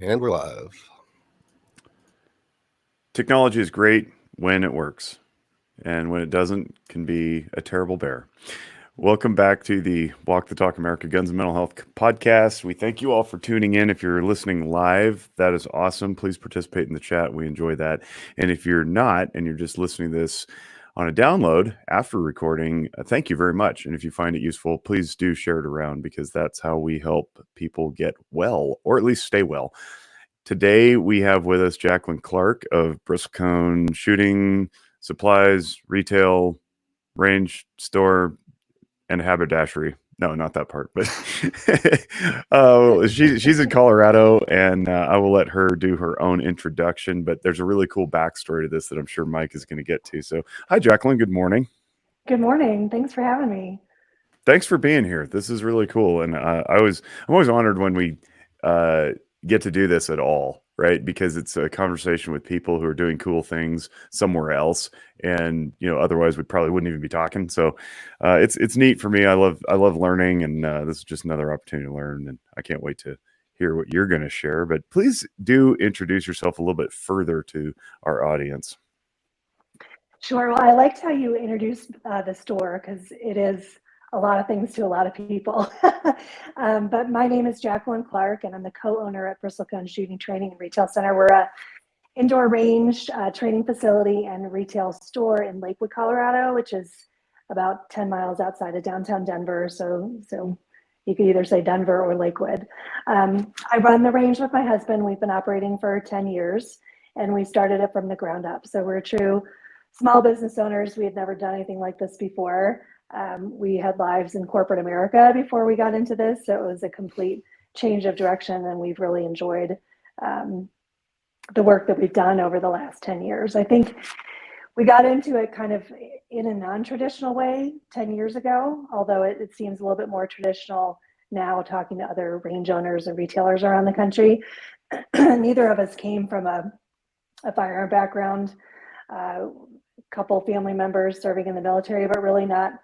And we're live. Technology is great when it works, and when it doesn't, can be a terrible bear. Welcome back to the Walk the Talk America Guns and Mental Health podcast. We thank you all for tuning in. If you're listening live, that is awesome. Please participate in the chat. We enjoy that. And if you're not, and you're just listening to this on a download after recording, thank you very much. And if you find it useful, please do share it around because that's how we help people get well, or at least stay well. Today we have with us Jacquelyn Clark of Bristlecone Shooting Supplies, Retail, Range Store, and Haberdashery. No, not that part, but she's in Colorado, and I will let her do her own introduction. But there's a really cool backstory to this that I'm sure Mike is going to get to. So, hi, Jacquelyn. Good morning. Good morning. Thanks for having me. Thanks for being here. This is really cool, and I'm always honored when we get to do this at all, right? Because it's a conversation with people who are doing cool things somewhere else, and otherwise we probably wouldn't even be talking. So it's neat for me. I love learning, and this is just another opportunity to learn, and I can't wait to hear what you're going to share. But please do introduce yourself a little bit further to our audience. Sure. Well, I liked how you introduced the store because it is a lot of things to a lot of people. But my name is Jacquelyn Clark, and I'm the co-owner at Bristlecone Shooting Training and Retail Center. We're a indoor range training facility and retail store in Lakewood, Colorado, which is about 10 miles outside of downtown Denver. So you could either say Denver or Lakewood. I run the range with my husband. We've been operating for 10 years, and we started it from the ground up. So we're true small business owners. We had never done anything like this before. We had lives in corporate America before we got into this, so it was a complete change of direction, and we've really enjoyed the work that we've done over the last 10 years. I think we got into it kind of in a non-traditional way 10 years ago, although it seems a little bit more traditional now, talking to other range owners and retailers around the country. Neither of us came from a firearm background. A couple family members serving in the military, but really not.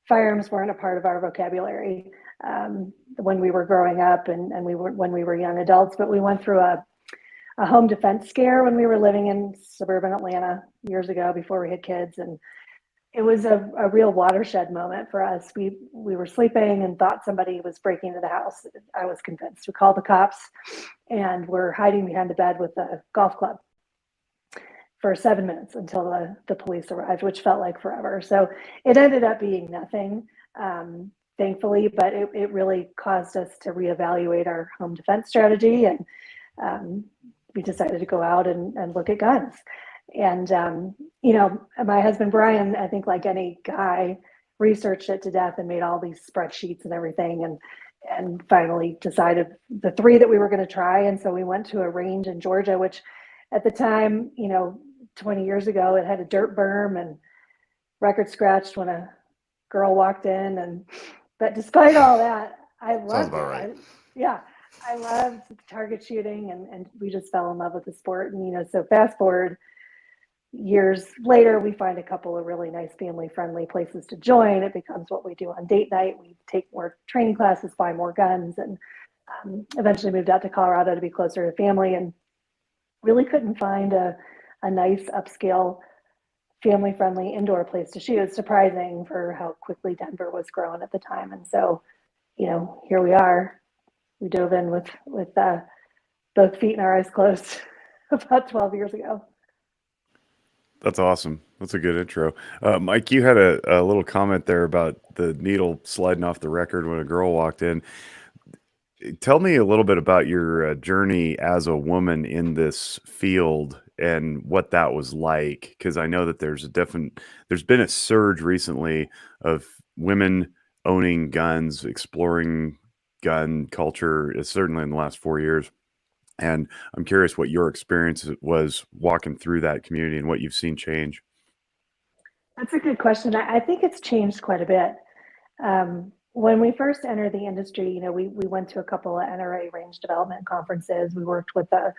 Firearms weren't a part of our vocabulary when we were growing up and when we were young adults. But we went through a home defense scare when we were living in suburban Atlanta years ago before we had kids, and it was a real watershed moment for us. We were sleeping and thought somebody was breaking into the house. I was convinced. We called the cops, and we're hiding behind the bed with a golf club for 7 minutes until the police arrived, which felt like forever. So it ended up being nothing, thankfully, but it really caused us to reevaluate our home defense strategy, and we decided to go out and look at guns. And my husband Bryan, I think like any guy, researched it to death and made all these spreadsheets and everything, and finally decided the three that we were going to try. And so we went to a range in Georgia, which at the time, 20 years ago, it had a dirt berm and record scratched when a girl walked in. But despite all that, I loved Sounds about right. I loved target shooting, and we just fell in love with the sport. And, so fast forward years later, we find a couple of really nice family-friendly places to join. It becomes what we do on date night. We take more training classes, buy more guns, and eventually moved out to Colorado to be closer to family, and really couldn't find a nice upscale family-friendly indoor place to shoot. It's surprising for how quickly Denver was growing at the time. And so, here we are. We dove in with both feet and our eyes closed about 12 years ago. That's awesome. That's a good intro. Mike, you had a little comment there about the needle sliding off the record when a girl walked in. Tell me a little bit about your journey as a woman in this field and what that was like, because I know that there's been a surge recently of women owning guns, exploring gun culture, certainly in the last 4 years. And I'm curious what your experience was walking through that community and what you've seen change. That's a good question. I think it's changed quite a bit. When we first entered the industry, we went to a couple of NRA range development conferences. We worked with a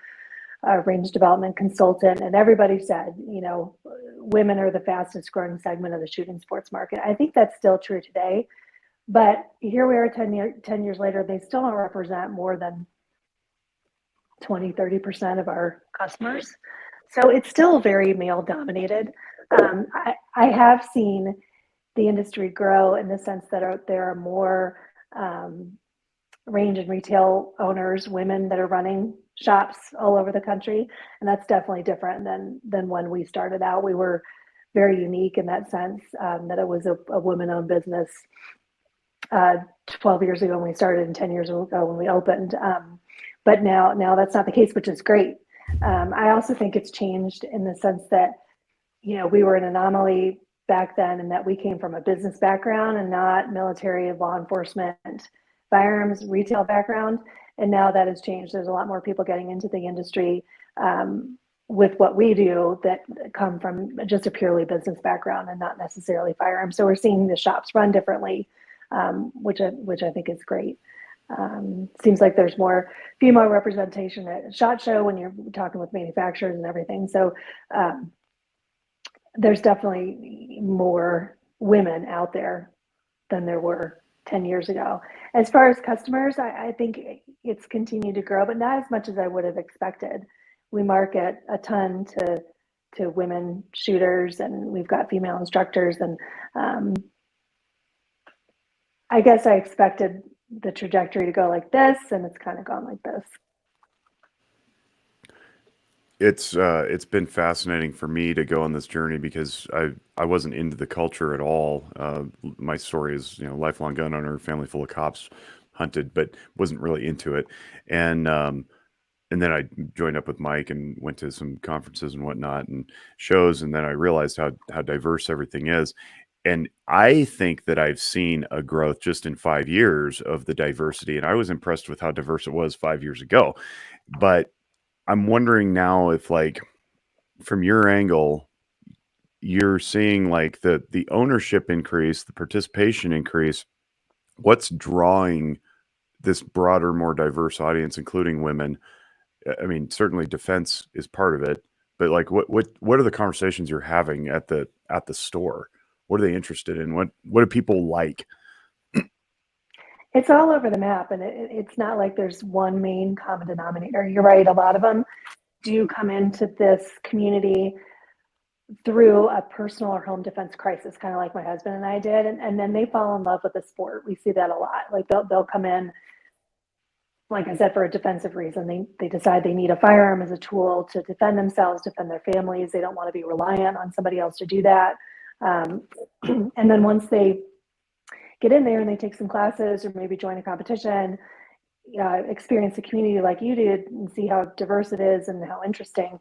range development consultant, and everybody said, women are the fastest growing segment of the shooting sports market. I think that's still true today, but here we are 10 years later, they still don't represent more than 20-30% of our customers. So it's still very male dominated. I have seen the industry grow in the sense that there are more range and retail owners, women that are running shops all over the country, and that's definitely different than when we started out. We were very unique in that sense, that it was a woman-owned business 12 years ago when we started and 10 years ago when we opened. But now that's not the case, which is great. I also think it's changed in the sense that, we were an anomaly back then, and that we came from a business background and not military, law enforcement, firearms, retail background. And now that has changed. There's a lot more people getting into the industry with what we do that come from just a purely business background and not necessarily firearms. So we're seeing the shops run differently, which I think is great. Seems like there's more female representation at SHOT Show when you're talking with manufacturers and everything. So there's definitely more women out there than there were 10 years ago. As far as customers, I think it's continued to grow, but not as much as I would have expected. We market a ton to women shooters, and we've got female instructors, and I guess I expected the trajectory to go like this, and it's kind of gone like this. It's been fascinating for me to go on this journey because I wasn't into the culture at all. My story is, lifelong gun owner, family full of cops, hunted, but wasn't really into it. And then I joined up with Mike and went to some conferences and whatnot and shows. And then I realized how diverse everything is. And I think that I've seen a growth just in 5 years of the diversity. And I was impressed with how diverse it was 5 years ago. But I'm wondering now if, like, from your angle, you're seeing like the ownership increase, the participation increase. What's drawing this broader, more diverse audience, including women? I mean, certainly defense is part of it, but like, what are the conversations you're having at the store? What are they interested in? What do people like? It's all over the map, and it's not like there's one main common denominator. You're right. A lot of them do come into this community through a personal or home defense crisis, kind of like my husband and I did. And then they fall in love with the sport. We see that a lot. Like they'll come in, like I said, for a defensive reason. They decide they need a firearm as a tool to defend themselves, defend their families. They don't want to be reliant on somebody else to do that. And then once they get in there and they take some classes or maybe join a competition, experience the community like you did and see how diverse it is and how interesting,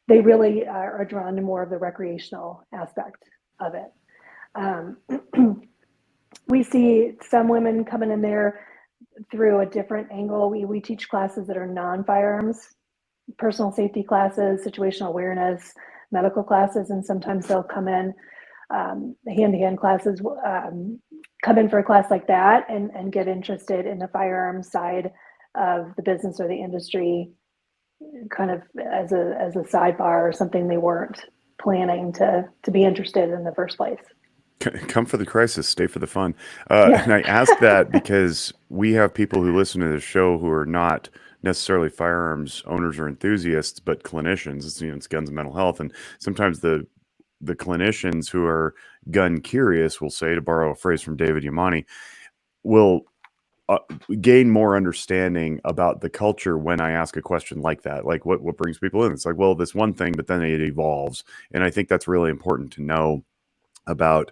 they really are drawn to more of the recreational aspect of it. We see some women coming in there through a different angle. We teach classes that are non-firearms, personal safety classes, situational awareness, medical classes, and sometimes they'll come in hand-to-hand classes, come in for a class like that and get interested in the firearm side of the business or the industry, kind of as a sidebar or something they weren't planning to be interested in the first place. Come for the crisis, stay for the fun. And I ask that because we have people who listen to this show who are not necessarily firearms owners or enthusiasts, but clinicians. It's guns and mental health. And sometimes the clinicians who are gun curious will say, to borrow a phrase from David Yamani, will gain more understanding about the culture when I ask a question like that. Like what brings people in? It's like, well, this one thing, but then it evolves. And I think that's really important to know about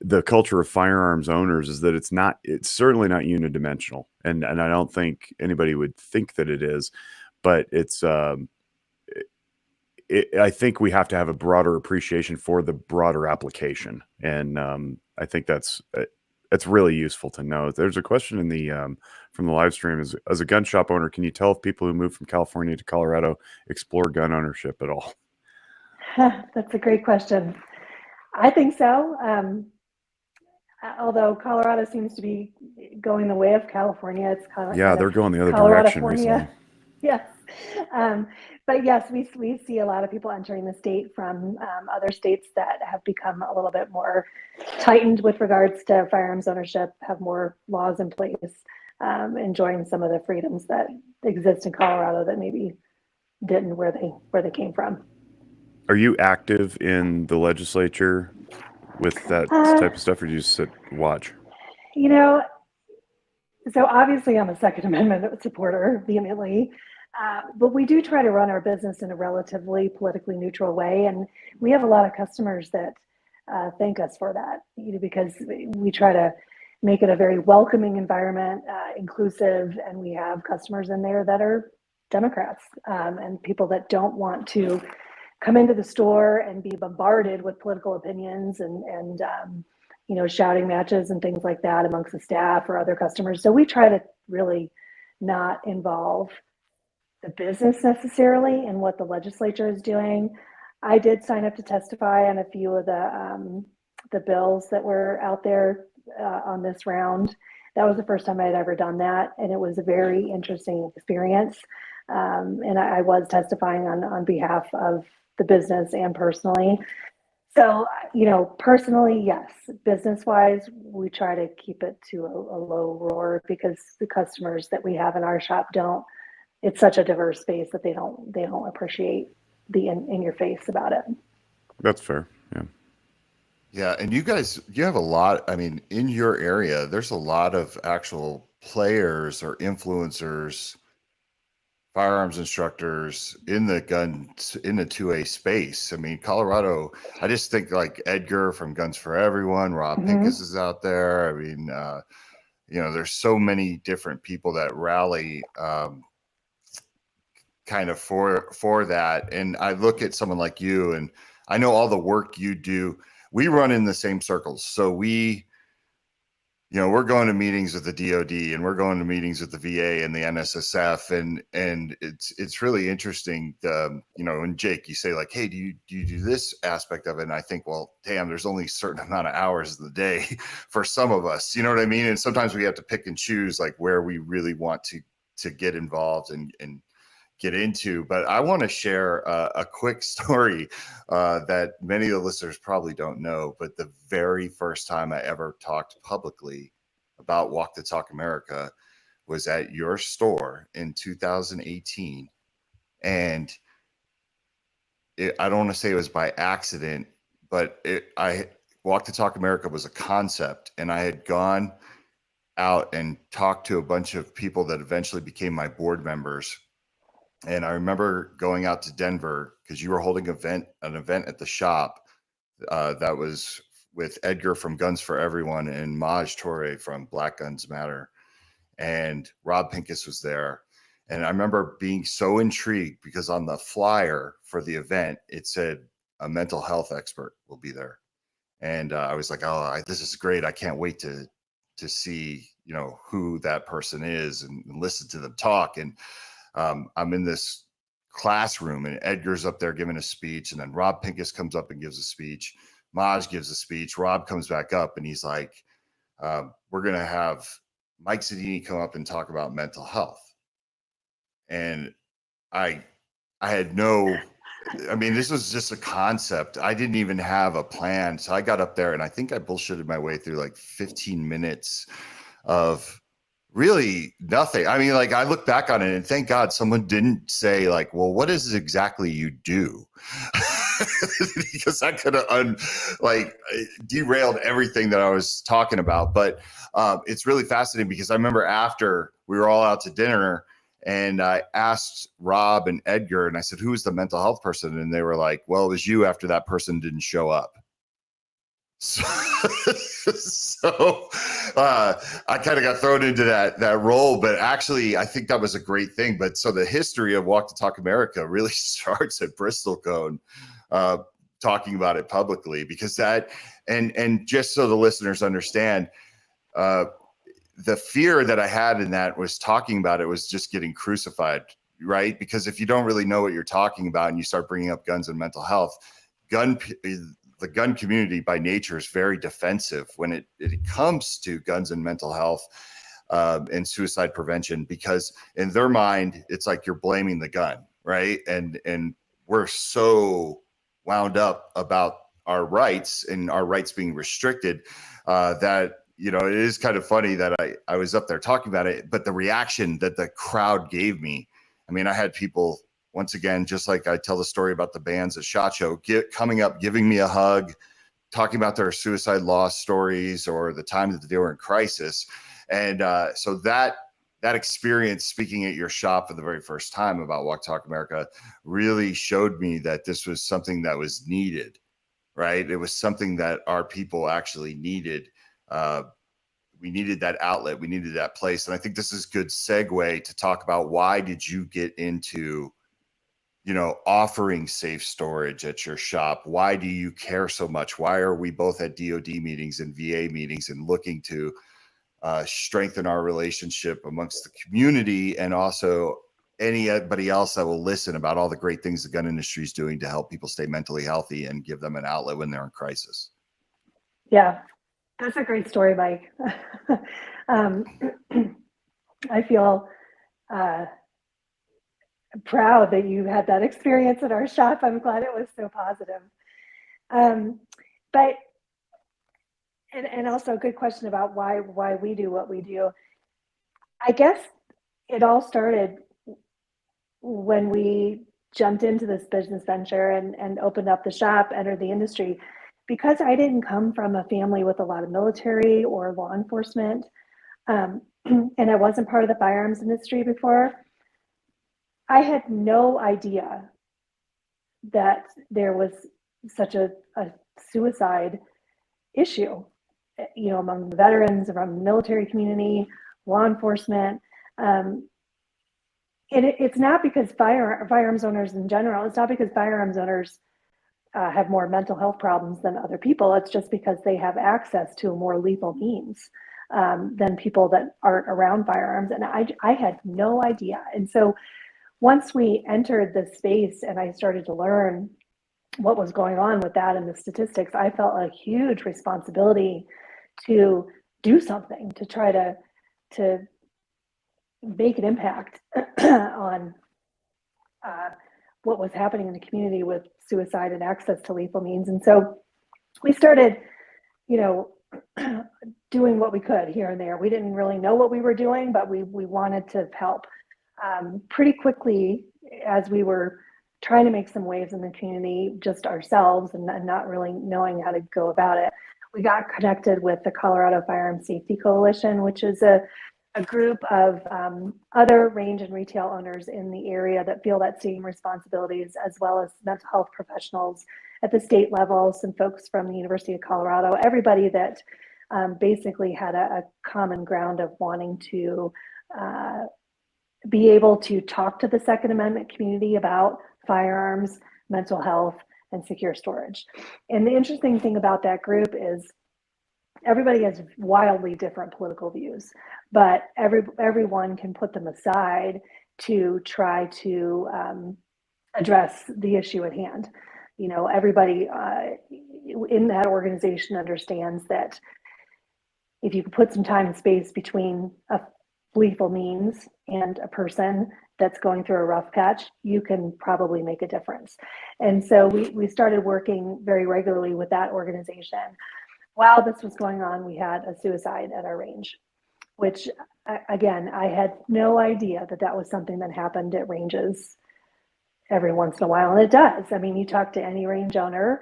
the culture of firearms owners, is that it's certainly not unidimensional. And I don't think anybody would think that it is, but I think we have to have a broader appreciation for the broader application. And I think that's really useful to know. There's a question in the from the live stream: as a gun shop owner, can you tell if people who move from California to Colorado explore gun ownership at all? That's a great question. I think so. Although Colorado seems to be going the way of California, it's kind of they're going the other direction recently. Yes. But yes, we see a lot of people entering the state from other states that have become a little bit more tightened with regards to firearms ownership, have more laws in place, enjoying some of the freedoms that exist in Colorado that maybe didn't, where they came from. Are you active in the legislature with that Uh, type of stuff, or do you just sit watch? you know, so obviously I'm a Second Amendment supporter vehemently, but we do try to run our business in a relatively politically neutral way, and we have a lot of customers that thank us for that, because we try to make it a very welcoming environment, inclusive, and we have customers in there that are Democrats, and people that don't want to come into the store and be bombarded with political opinions and shouting matches and things like that amongst the staff or other customers. So we try to really not involve the business necessarily in what the legislature is doing. I did sign up to testify on a few of the bills that were out there on this round. That was the first time I'd ever done that, and it was a very interesting experience. And I was testifying on behalf of the business and personally. So, personally, yes. Business wise, we try to keep it to a low roar because the customers that we have in our shop don't. It's such a diverse space that they don't appreciate the in your face about it. That's fair. Yeah. Yeah, and you have a lot. I mean, in your area, there's a lot of actual players or influencers, firearms instructors in the 2A space. I mean, Colorado, I just think like Edgar from Guns for Everyone, Rob Pincus is out there. I mean, there's so many different people that rally kind of for that. And I look at someone like you, and I know all the work you do. We run in the same circles. So we're going to meetings with the DOD, and we're going to meetings with the VA and the NSSF, and it's really interesting. And Jake, you say like, hey, do you do this aspect of it? And I think, well, damn, there's only a certain amount of hours in the day for some of us. You know what I mean? And sometimes we have to pick and choose like where we really want to get involved and get into. But I want to share a quick story that many of the listeners probably don't know. But the very first time I ever talked publicly about Walk the Talk America was at your store in 2018. And I don't want to say it was by accident, but Walk the Talk America was a concept. And I had gone out and talked to a bunch of people that eventually became my board members. And I remember going out to Denver because you were holding an event at the shop that was with Edgar from Guns for Everyone and Maj Toure from Black Guns Matter. And Rob Pincus was there. And I remember being so intrigued because on the flyer for the event, it said a mental health expert will be there. And I was like, this is great. I can't wait to see, who that person is and listen to them talk. And I'm in this classroom and Edgar's up there giving a speech, and then Rob Pincus comes up and gives a speech. Maj gives a speech. Rob comes back up and he's like, we're going to have Mike Zedini come up and talk about mental health. And I had this was just a concept. I didn't even have a plan. So I got up there and I think I bullshitted my way through like 15 minutes of really nothing. I mean, like I look back on it and thank God someone didn't say like, well, what is it exactly you do? Because that could have derailed everything that I was talking about. But it's really fascinating because I remember after we were all out to dinner and I asked Rob and Edgar and I said, who's the mental health person? And they were like, well, it was you after that person didn't show up. So I kind of got thrown into that role, but actually I think that was a great thing. But so the history of Walk to Talk America really starts at Bristlecone, talking about it publicly, because that, and just so the listeners understand, the fear that I had in that was talking about it was just getting crucified, right? Because if you don't really know what you're talking about and you start bringing up guns and mental health, the gun community by nature is very defensive when it comes to guns and mental health and suicide prevention, because in their mind, it's like you're blaming the gun, right? And we're so wound up about our rights and our rights being restricted that, it is kind of funny that I was up there talking about it, but the reaction that the crowd gave me, I mean, I had people, once again, just like I tell the story about the bands at SHOT Show, coming up, giving me a hug, talking about their suicide loss stories or the time that they were in crisis. And so that experience speaking at your shop for the very first time about Walk Talk America really showed me that this was something that was needed, right? It was something that our people actually needed. We needed that outlet. We needed that place. And I think this is a good segue to talk about why did you get into, offering safe storage at your shop? Why do you care so much? Why are we both at DOD meetings and VA meetings and looking to strengthen our relationship amongst the community and also anybody else that will listen about all the great things the gun industry is doing to help people stay mentally healthy and give them an outlet when they're in crisis? Yeah, that's a great story, Mike. I feel proud that you had that experience at our shop. I'm glad it was so positive. But also a good question about why we do what we do. I guess it all started when we jumped into this business venture and opened up the shop, entered the industry. Because I didn't come from a family with a lot of military or law enforcement, and I wasn't part of the firearms industry before, I had no idea that there was such a suicide issue, among the veterans, around the military community, law enforcement. It's not because firearms owners in general, it's not because firearms owners have more mental health problems than other people. It's just because they have access to more lethal means than people that aren't around firearms. And I had no idea. And so once we entered the space and I started to learn what was going on with that and the statistics, I felt a huge responsibility to do something to try to make an impact on what was happening in the community with suicide and access to lethal means. And so we started, doing what we could here and there. We didn't really know what we were doing, but we wanted to help. Pretty quickly, as we were trying to make some waves in the community just ourselves and not really knowing how to go about it, we got connected with the Colorado Firearm Safety Coalition, which is a group of other range and retail owners in the area that feel that same responsibilities, as well as mental health professionals at the state level, some folks from the University of Colorado, everybody that basically had a common ground of wanting to be able to talk to the Second Amendment community about firearms, mental health, and secure storage. And the interesting thing about that group is everybody has wildly different political views, but everyone can put them aside to try to address the issue at hand. Everybody in that organization understands that if you put some time and space between a lethal means and a person that's going through a rough patch, you can probably make a difference. And so we started working very regularly with that organization. While this was going on, we had a suicide at our range, which again, I had no idea that was something that happened at ranges every once in a while. And it does. I mean, you talk to any range owner,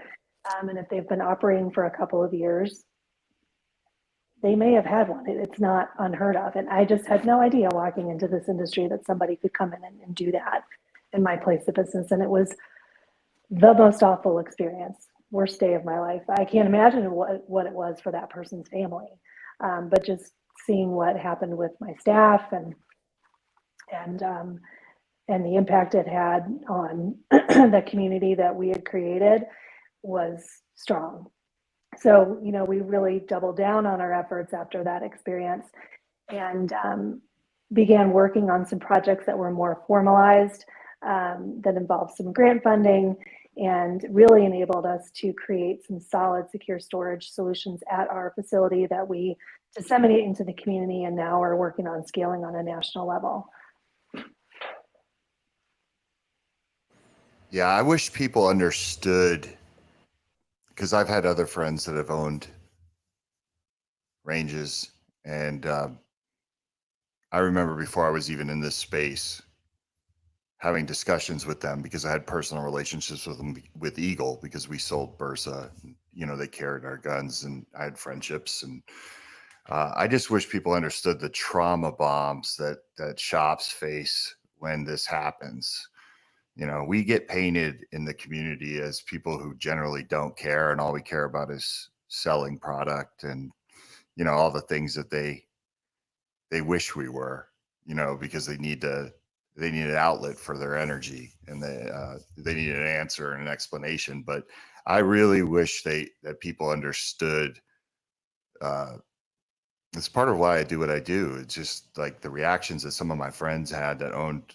and if they've been operating for a couple of years, they may have had one. It's not unheard of. And I just had no idea walking into this industry that somebody could come in and do that in my place of business. And it was the most awful experience, worst day of my life. I can't imagine what it was for that person's family. But just seeing what happened with my staff and the impact it had on the community that we had created was strong. So, we really doubled down on our efforts after that experience and began working on some projects that were more formalized, that involved some grant funding and really enabled us to create some solid secure storage solutions at our facility that we disseminate into the community, and now are working on scaling on a national level. Yeah, I wish people understood, because I've had other friends that have owned ranges, and I remember before I was even in this space, having discussions with them because I had personal relationships with them with Eagle because we sold Bursa. You know, they carried our guns, and I had friendships. And I just wish people understood the trauma bombs that shops face when this happens. You know, we get painted in the community as people who generally don't care, and all we care about is selling product and, you know, all the things that they wish we were, you know, because they need an outlet for their energy, and they need an answer and an explanation. But I really wish that people understood. It's part of why I do what I do. It's just like the reactions that some of my friends had that owned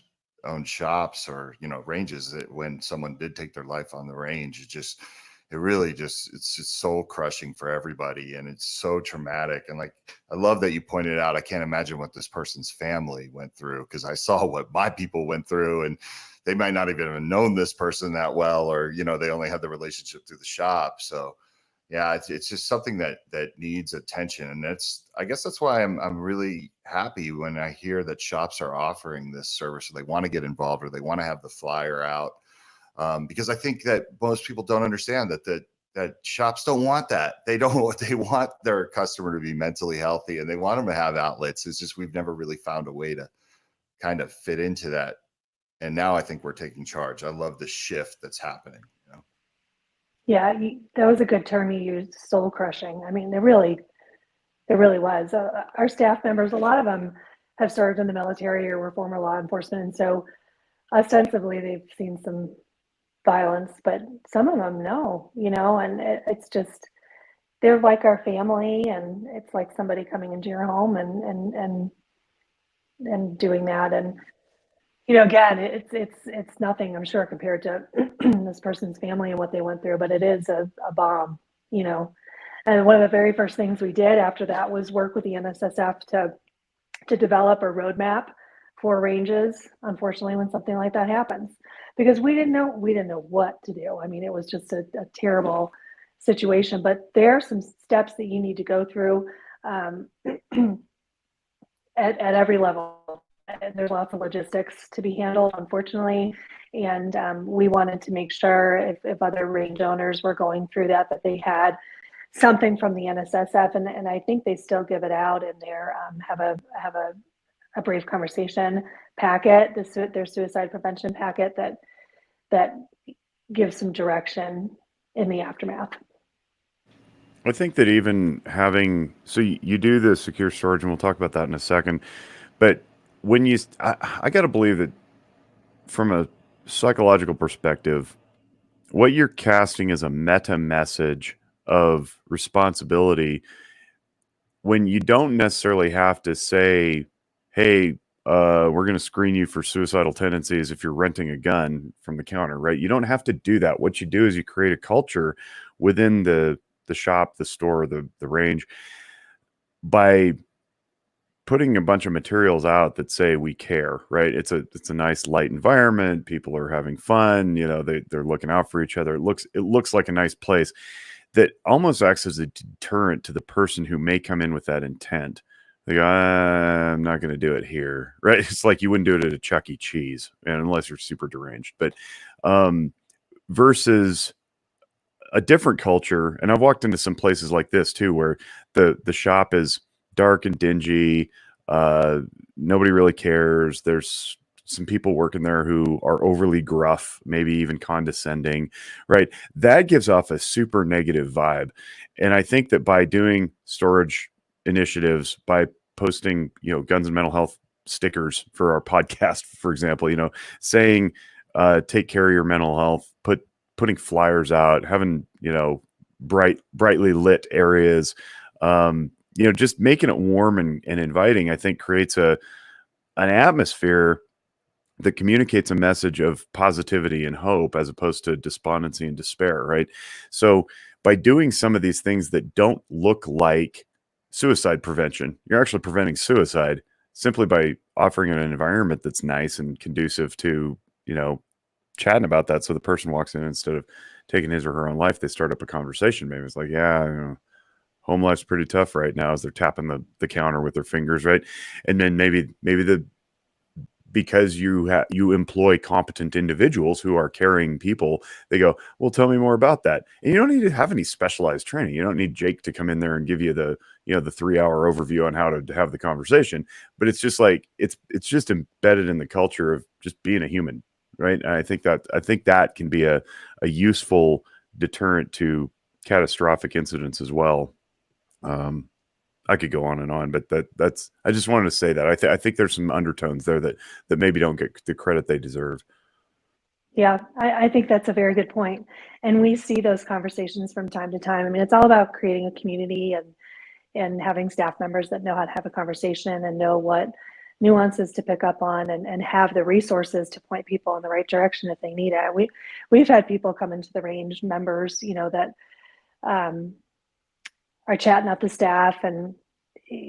shops or, you know, ranges, that when someone did take their life on the range, it really just, it's just soul crushing for everybody. And it's so traumatic. And like, I love that you pointed out, I can't imagine what this person's family went through, because I saw what my people went through, and they might not even have known this person that well, or, you know, they only had the relationship through the shop. So yeah, it's just something that needs attention. And I guess that's why I'm really happy when I hear that shops are offering this service, or they want to get involved, or they want to have the flyer out. Because I think that most people don't understand that shops don't want that. They don't. They want their customer to be mentally healthy, and they want them to have outlets. It's just we've never really found a way to kind of fit into that. And now I think we're taking charge. I love the shift that's happening. You know? Yeah, that was a good term you used, soul crushing. I mean, it really was. Our staff members, a lot of them have served in the military or were former law enforcement, and so ostensibly they've seen some violence, but some of them no, you know, and it's just they're like our family, and it's like somebody coming into your home and doing that. And you know, again, it's nothing, I'm sure, compared to this person's family and what they went through, but it is a bomb, you know. And one of the very first things we did after that was work with the NSSF to develop a roadmap for ranges, unfortunately, when something like that happens, because we didn't know what to do. I mean, it was just a terrible situation. But there are some steps that you need to go through at every level. And there's lots of logistics to be handled, unfortunately. And we wanted to make sure if other range owners were going through that they had something from the NSSF, and I think they still give it out in their have a brave conversation packet, their suicide prevention packet that gives some direction in the aftermath. I think that even having, so you do the secure storage, and we'll talk about that in a second, but when I got to believe that from a psychological perspective, what you're casting is a meta message of responsibility when you don't necessarily have to say, hey, we're going to screen you for suicidal tendencies if you're renting a gun from the counter, right? You don't have to do that. What you do is you create a culture within the shop, the store, the range, by putting a bunch of materials out that say we care, right? It's a nice light environment. People are having fun. You know, they're looking out for each other. It looks like a nice place that almost acts as a deterrent to the person who may come in with that intent. They go, I'm not going to do it here, right? It's like you wouldn't do it at a Chuck E. Cheese, and unless you're super deranged. But versus a different culture, and I've walked into some places like this too, where the shop is dark and dingy. Nobody really cares. There's some people working there who are overly gruff, maybe even condescending, right? That gives off a super negative vibe. And I think that by doing storage initiatives, by posting, you know, guns and mental health stickers for our podcast, for example, you know, saying, take care of your mental health, putting flyers out, having, you know, brightly lit areas, you know, just making it warm and inviting, I think creates an atmosphere that communicates a message of positivity and hope as opposed to despondency and despair, right? So by doing some of these things that don't look like suicide prevention, you're actually preventing suicide simply by offering an environment that's nice and conducive to, you know, chatting about that. So the person walks in, instead of taking his or her own life, they start up a conversation. Maybe it's like, yeah, you know, home life's pretty tough right now, as they're tapping the counter with their fingers, right? And then maybe because you employ competent individuals who are carrying people, they go, well, tell me more about that. And you don't need to have any specialized training. You don't need Jake to come in there and give you the 3-hour overview on how to have the conversation. But it's just like it's just embedded in the culture of just being a human, right? And I think that can be a useful deterrent to catastrophic incidents as well. I could go on and on, but that's I just wanted to say that I think there's some undertones there that maybe don't get the credit they deserve. Yeah, I think that's a very good point. And we see those conversations from time to time. I mean, it's all about creating a community and having staff members that know how to have a conversation and know what nuances to pick up on and have the resources to point people in the right direction if they need it. We've had people come into the range, members, that are chatting up the staff. And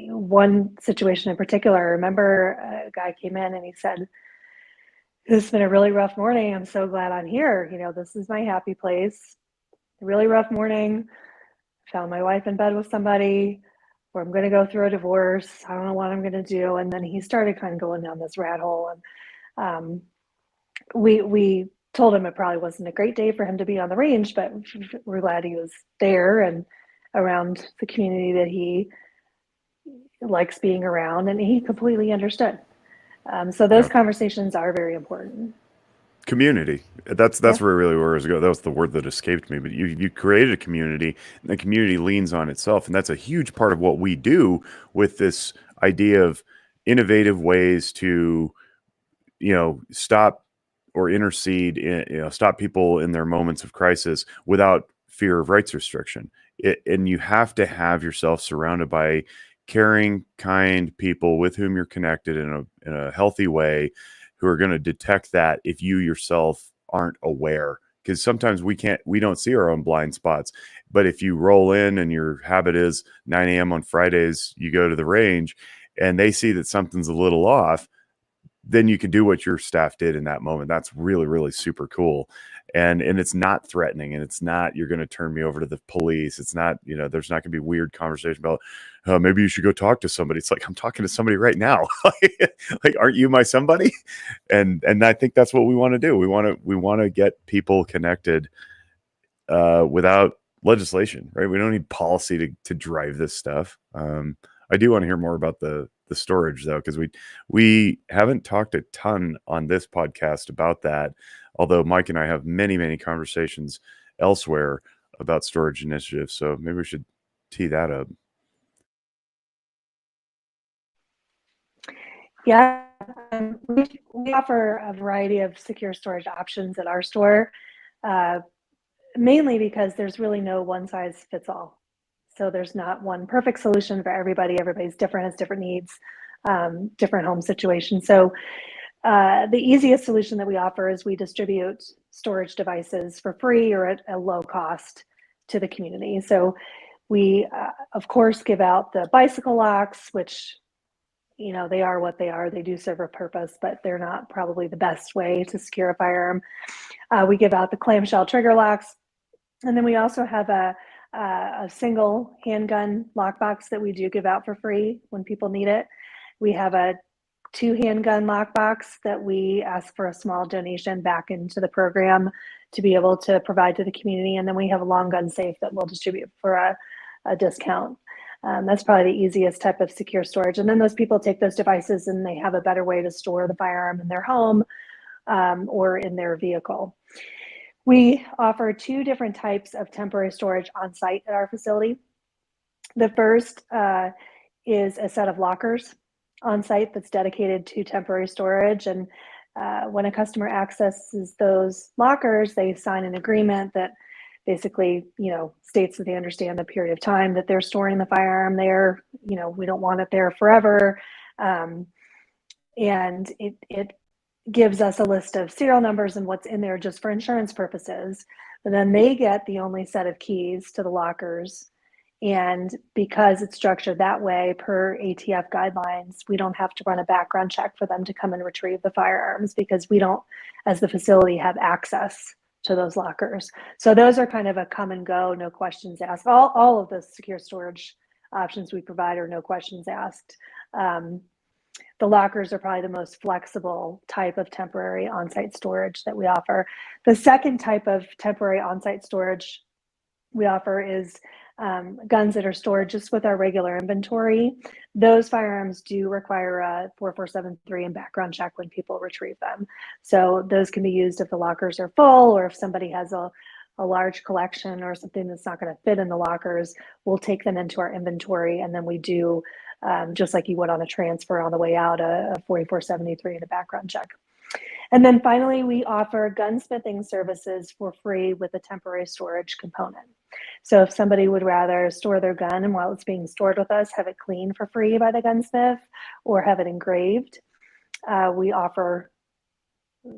one situation in particular, I remember a guy came in and he said, "This has been a really rough morning. I'm so glad I'm here. This is my happy place. A really rough morning. Found my wife in bed with somebody, or I'm going to go through a divorce. I don't know what I'm going to do." And then he started kind of going down this rat hole. And we told him it probably wasn't a great day for him to be on the range, but we're glad he was there and around the community that he likes being around, and he completely understood. So those conversations are very important. Community. That's where it really was go. That was the word that escaped me. But you created a community, and the community leans on itself, and that's a huge part of what we do with this idea of innovative ways to, stop or intercede, stop people in their moments of crisis without fear of rights restriction. And you have to have yourself surrounded by caring, kind people with whom you're connected in a healthy way, who are going to detect that if you yourself aren't aware. Because sometimes we don't see our own blind spots. But if you roll in and your habit is 9 a.m. on Fridays, you go to the range and they see that something's a little off, then you can do what your staff did in that moment. That's really, really super cool. And it's not threatening, and it's not, you're going to turn me over to the police. It's not, there's not going to be weird conversation about, maybe you should go talk to somebody. It's like, I'm talking to somebody right now. Like, aren't you my somebody? And I think that's what we want to do. We want to get people connected without legislation, right? We don't need policy to drive this stuff. I do want to hear more about the storage though, because we haven't talked a ton on this podcast about that, although Mike and I have many, many conversations elsewhere about storage initiatives. So maybe we should tee that up. Yeah, we offer a variety of secure storage options at our store, mainly because there's really no one size fits all. So there's not one perfect solution for everybody. Everybody's different, has different needs, different home situations. So the easiest solution that we offer is we distribute storage devices for free or at a low cost to the community. So we, of course, give out the bicycle locks, which, they are what they are. They do serve a purpose, but they're not probably the best way to secure a firearm. We give out the clamshell trigger locks. And then we also have a single handgun lockbox that we do give out for free when people need it. We have a 2 handgun lockbox that we ask for a small donation back into the program to be able to provide to the community. And then we have a long gun safe that we'll distribute for a discount. That's probably the easiest type of secure storage. And then those people take those devices and they have a better way to store the firearm in their home or in their vehicle. We offer 2 different types of temporary storage on site at our facility. The first is a set of lockers on site that's dedicated to temporary storage. And when a customer accesses those lockers, they sign an agreement that basically, states that they understand the period of time that they're storing the firearm there. We don't want it there forever. And it gives us a list of serial numbers and what's in there just for insurance purposes. But then they get the only set of keys to the lockers. And because it's structured that way per ATF guidelines, we don't have to run a background check for them to come and retrieve the firearms because we don't, as the facility, have access to those lockers. So those are kind of a come and go, no questions asked. All of the secure storage options we provide are no questions asked. The the lockers are probably the most flexible type of temporary on-site storage that we offer. The second type of temporary on-site storage we offer is guns that are stored just with our regular inventory. Those firearms do require a 4473 and background check when people retrieve them. So those can be used if the lockers are full, or if somebody has a large collection or something that's not going to fit in the lockers, we'll take them into our inventory, and then we do, just like you would on a transfer on the way out, a 4473 and a background check. And then finally, we offer gunsmithing services for free with a temporary storage component. So if somebody would rather store their gun and while it's being stored with us, have it cleaned for free by the gunsmith or have it engraved, we offer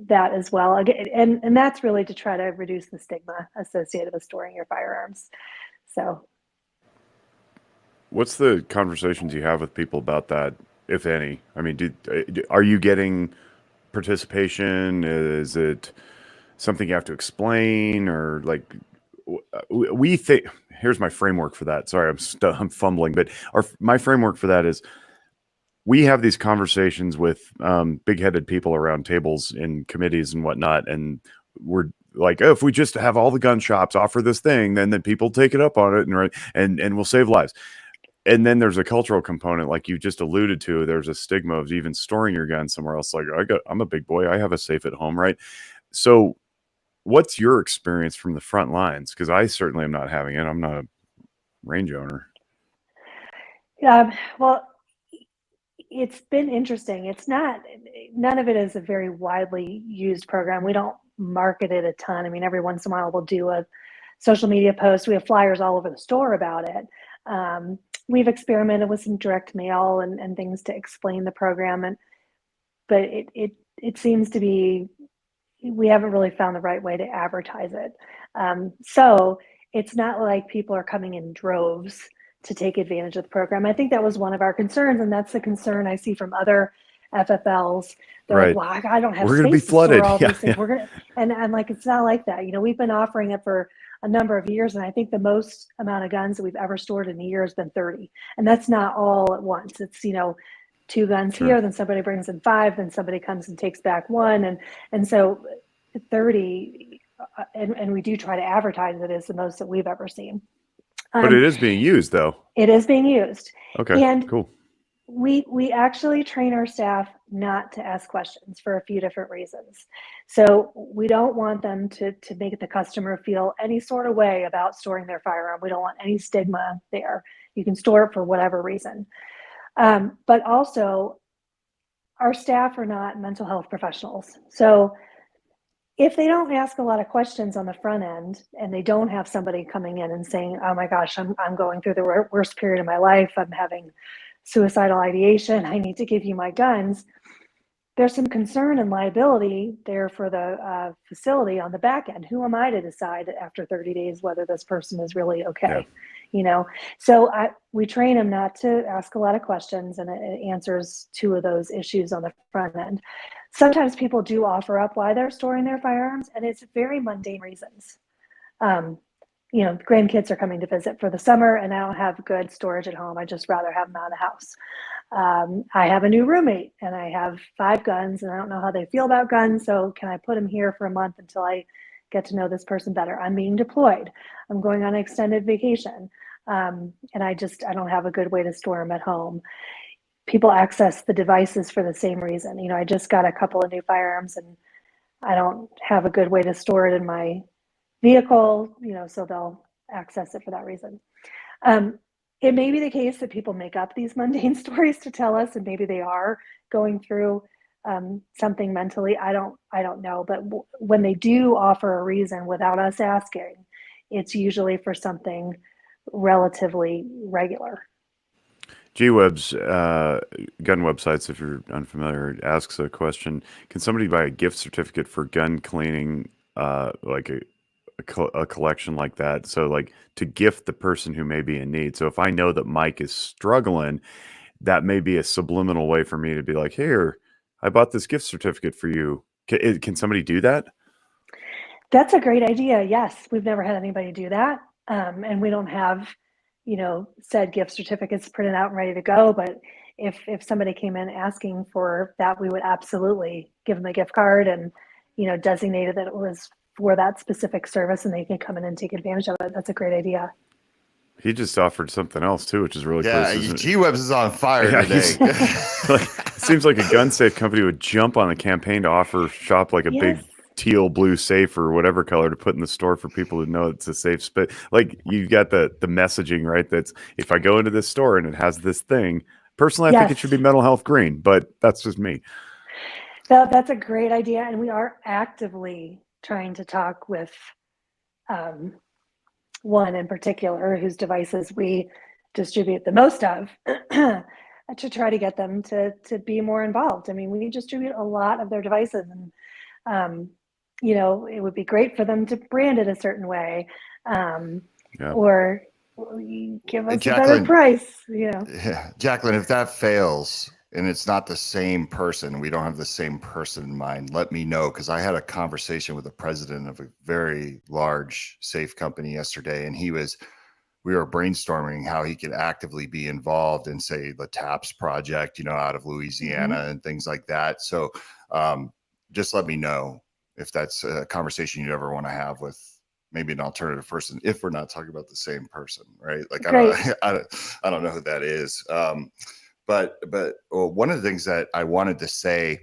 that as well. And that's really to try to reduce the stigma associated with storing your firearms. So what's the conversations you have with people about that, if any? I mean, are you getting participation? Is it something you have to explain, or like we think? Here's my framework for that. Sorry, I'm fumbling, but my framework for that is we have these conversations with big-headed people around tables in committees and whatnot, and we're like, oh, if we just have all the gun shops offer this thing, then people take it up on it, and we'll save lives. And then there's a cultural component, like you just alluded to. There's a stigma of even storing your gun somewhere else. Like, I'm a big boy, I have a safe at home, right? So what's your experience from the front lines? Because I certainly am not having it. I'm not a range owner. Well, it's been interesting. None of it is a very widely used program. We don't market it a ton. I mean, every once in a while we'll do a social media post. We have flyers all over the store about it. We've experimented with some direct mail and things to explain the program, but it seems to be, we haven't really found the right way to advertise it. So it's not like people are coming in droves to take advantage of the program. I think that was one of our concerns, and that's the concern I see from other FFLs. They're Right. like, well, I don't have We're space going to be to flooded. store all Yeah, these things. Yeah. And I'm like, it's not like that. You know, we've been offering it for a number of years, and I think the most amount of guns that we've ever stored in a year has been 30. And that's not all at once. It's, 2 guns Sure. here, then somebody brings in 5, then somebody comes and takes back 1. And so 30, and we do try to advertise it as the most that we've ever seen. But it is being used, though. It is being used. Okay, and cool. We actually train our staff not to ask questions for a few different reasons. So we don't want them to make the customer feel any sort of way about storing their firearm. We don't want any stigma there. You can store it for whatever reason. But also, our staff are not mental health professionals. So if they don't ask a lot of questions on the front end, and they don't have somebody coming in and saying, oh my gosh, I'm going through the worst period of my life, I'm having suicidal ideation, I need to give you my guns, there's some concern and liability there for the facility on the back end. Who am I to decide after 30 days whether this person is really okay? Yeah. So we train them not to ask a lot of questions, and it answers 2 of those issues on the front end. Sometimes people do offer up why they're storing their firearms, and it's very mundane reasons. Grandkids are coming to visit for the summer, and I don't have good storage at home. I just rather have them out of the house. I have a new roommate, and I have 5 guns, and I don't know how they feel about guns, so can I put them here for a month until I get to know this person better? I'm being deployed. I'm going on an extended vacation, and I don't have a good way to store them at home. People access the devices for the same reason. I just got a couple of new firearms, and I don't have a good way to store it in my vehicle, so they'll access it for that reason. It may be the case that people make up these mundane stories to tell us, and maybe they are going through something mentally. I don't know. But when they do offer a reason without us asking, it's usually for something relatively regular. G-Web's gun websites, if you're unfamiliar, asks a question: can somebody buy a gift certificate for gun cleaning, like a collection like that? So, like, to gift the person who may be in need. So if I know that Mike is struggling, that may be a subliminal way for me to be like, here, I bought this gift certificate for you. Can somebody do that? That's a great idea. Yes, we've never had anybody do that, and we don't have said gift certificates printed out and ready to go. But if somebody came in asking for that, we would absolutely give them a gift card and, designated that it was for that specific service and they can come in and take advantage of it. That's a great idea. He just offered something else too, which is really cool. Yeah, G-Webs is on fire today. Like, it seems like a gun safe company would jump on a campaign to offer shop like a big teal blue safe or whatever color to put in the store for people to know it's a safe space. Like, you got the messaging, right? That's, if I go into this store and it has this thing, personally, I think it should be mental health green, but that's just me. That's a great idea. And we are actively trying to talk with one in particular whose devices we distribute the most of to try to get them to be more involved. I mean, we distribute a lot of their devices, and it would be great for them to brand it a certain way, or give us Jacquelyn, a better price. Yeah, Jacquelyn, if that fails and it's not the same person, we don't have the same person in mind, let me know, because I had a conversation with the president of a very large safe company yesterday, and we were brainstorming how he could actively be involved in, say, the TAPS project, out of Louisiana and things like that. So just let me know if that's a conversation you'd ever want to have with maybe an alternative person, if we're not talking about the same person, right? Like, I don't know who that is. But one of the things that I wanted to say,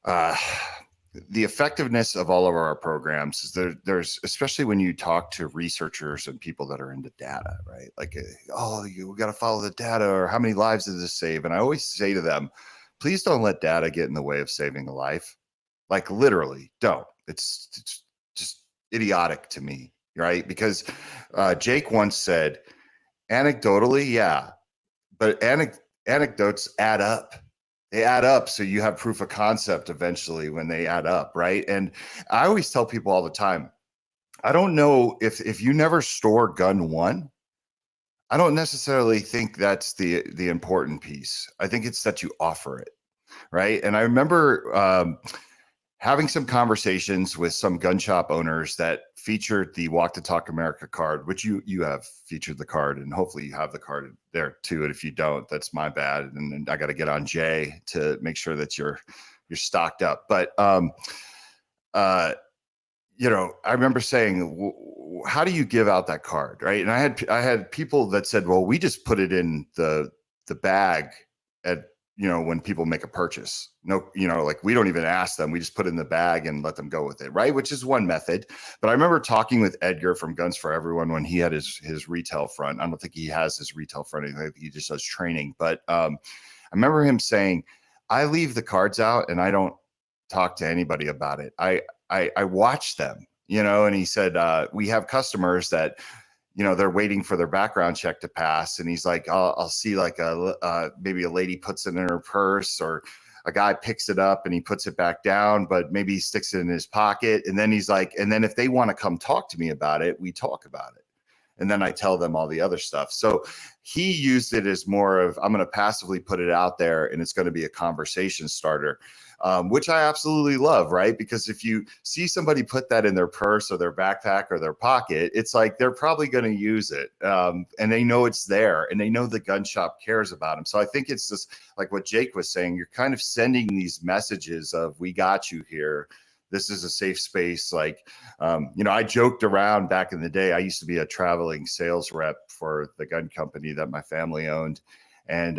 the effectiveness of all of our programs is there's, especially when you talk to researchers and people that are into data, right? Like, we got to follow the data, or how many lives did this save? And I always say to them, please don't let data get in the way of saving a life. Like, literally don't. It's just idiotic to me, right? Because Jake once said, anecdotally, yeah, but anecdotes add up. They add up, so you have proof of concept eventually when they add up, right? And I always tell people all the time, I don't know if you never store gun one, I don't necessarily think that's the important piece. I think it's that you offer it, right? And I remember having some conversations with some gun shop owners that featured the Walk the Talk America card, which you have featured the card, and hopefully you have the card there too. And if you don't, that's my bad. And I got to get on Jay to make sure that you're stocked up. But I remember saying, how do you give out that card, right? And I had people that said, well, we just put it in the bag at, when people make a purchase. No, like, we don't even ask them. We just put it in the bag and let them go with it, right? Which is one method. But I remember talking with Edgar from Guns for Everyone when he had his retail front. I don't think he has his retail front. I think he just does training. But I remember him saying, I leave the cards out and I don't talk to anybody about it. I watch them, and he said, we have customers that, they're waiting for their background check to pass. And he's like, I'll see like maybe a lady puts it in her purse, or a guy picks it up and he puts it back down, but maybe he sticks it in his pocket. And then he's like, and then if they want to come talk to me about it, we talk about it. And then I tell them all the other stuff. So he used it as more of, I'm going to passively put it out there and it's going to be a conversation starter, which I absolutely love, right? Because if you see somebody put that in their purse or their backpack or their pocket, it's like they're probably going to use it. And they know it's there, and they know the gun shop cares about them. So I think it's just like what Jake was saying. You're kind of sending these messages of, we got you here. This is a safe space. Like, I joked around back in the day. I used to be a traveling sales rep for the gun company that my family owned. And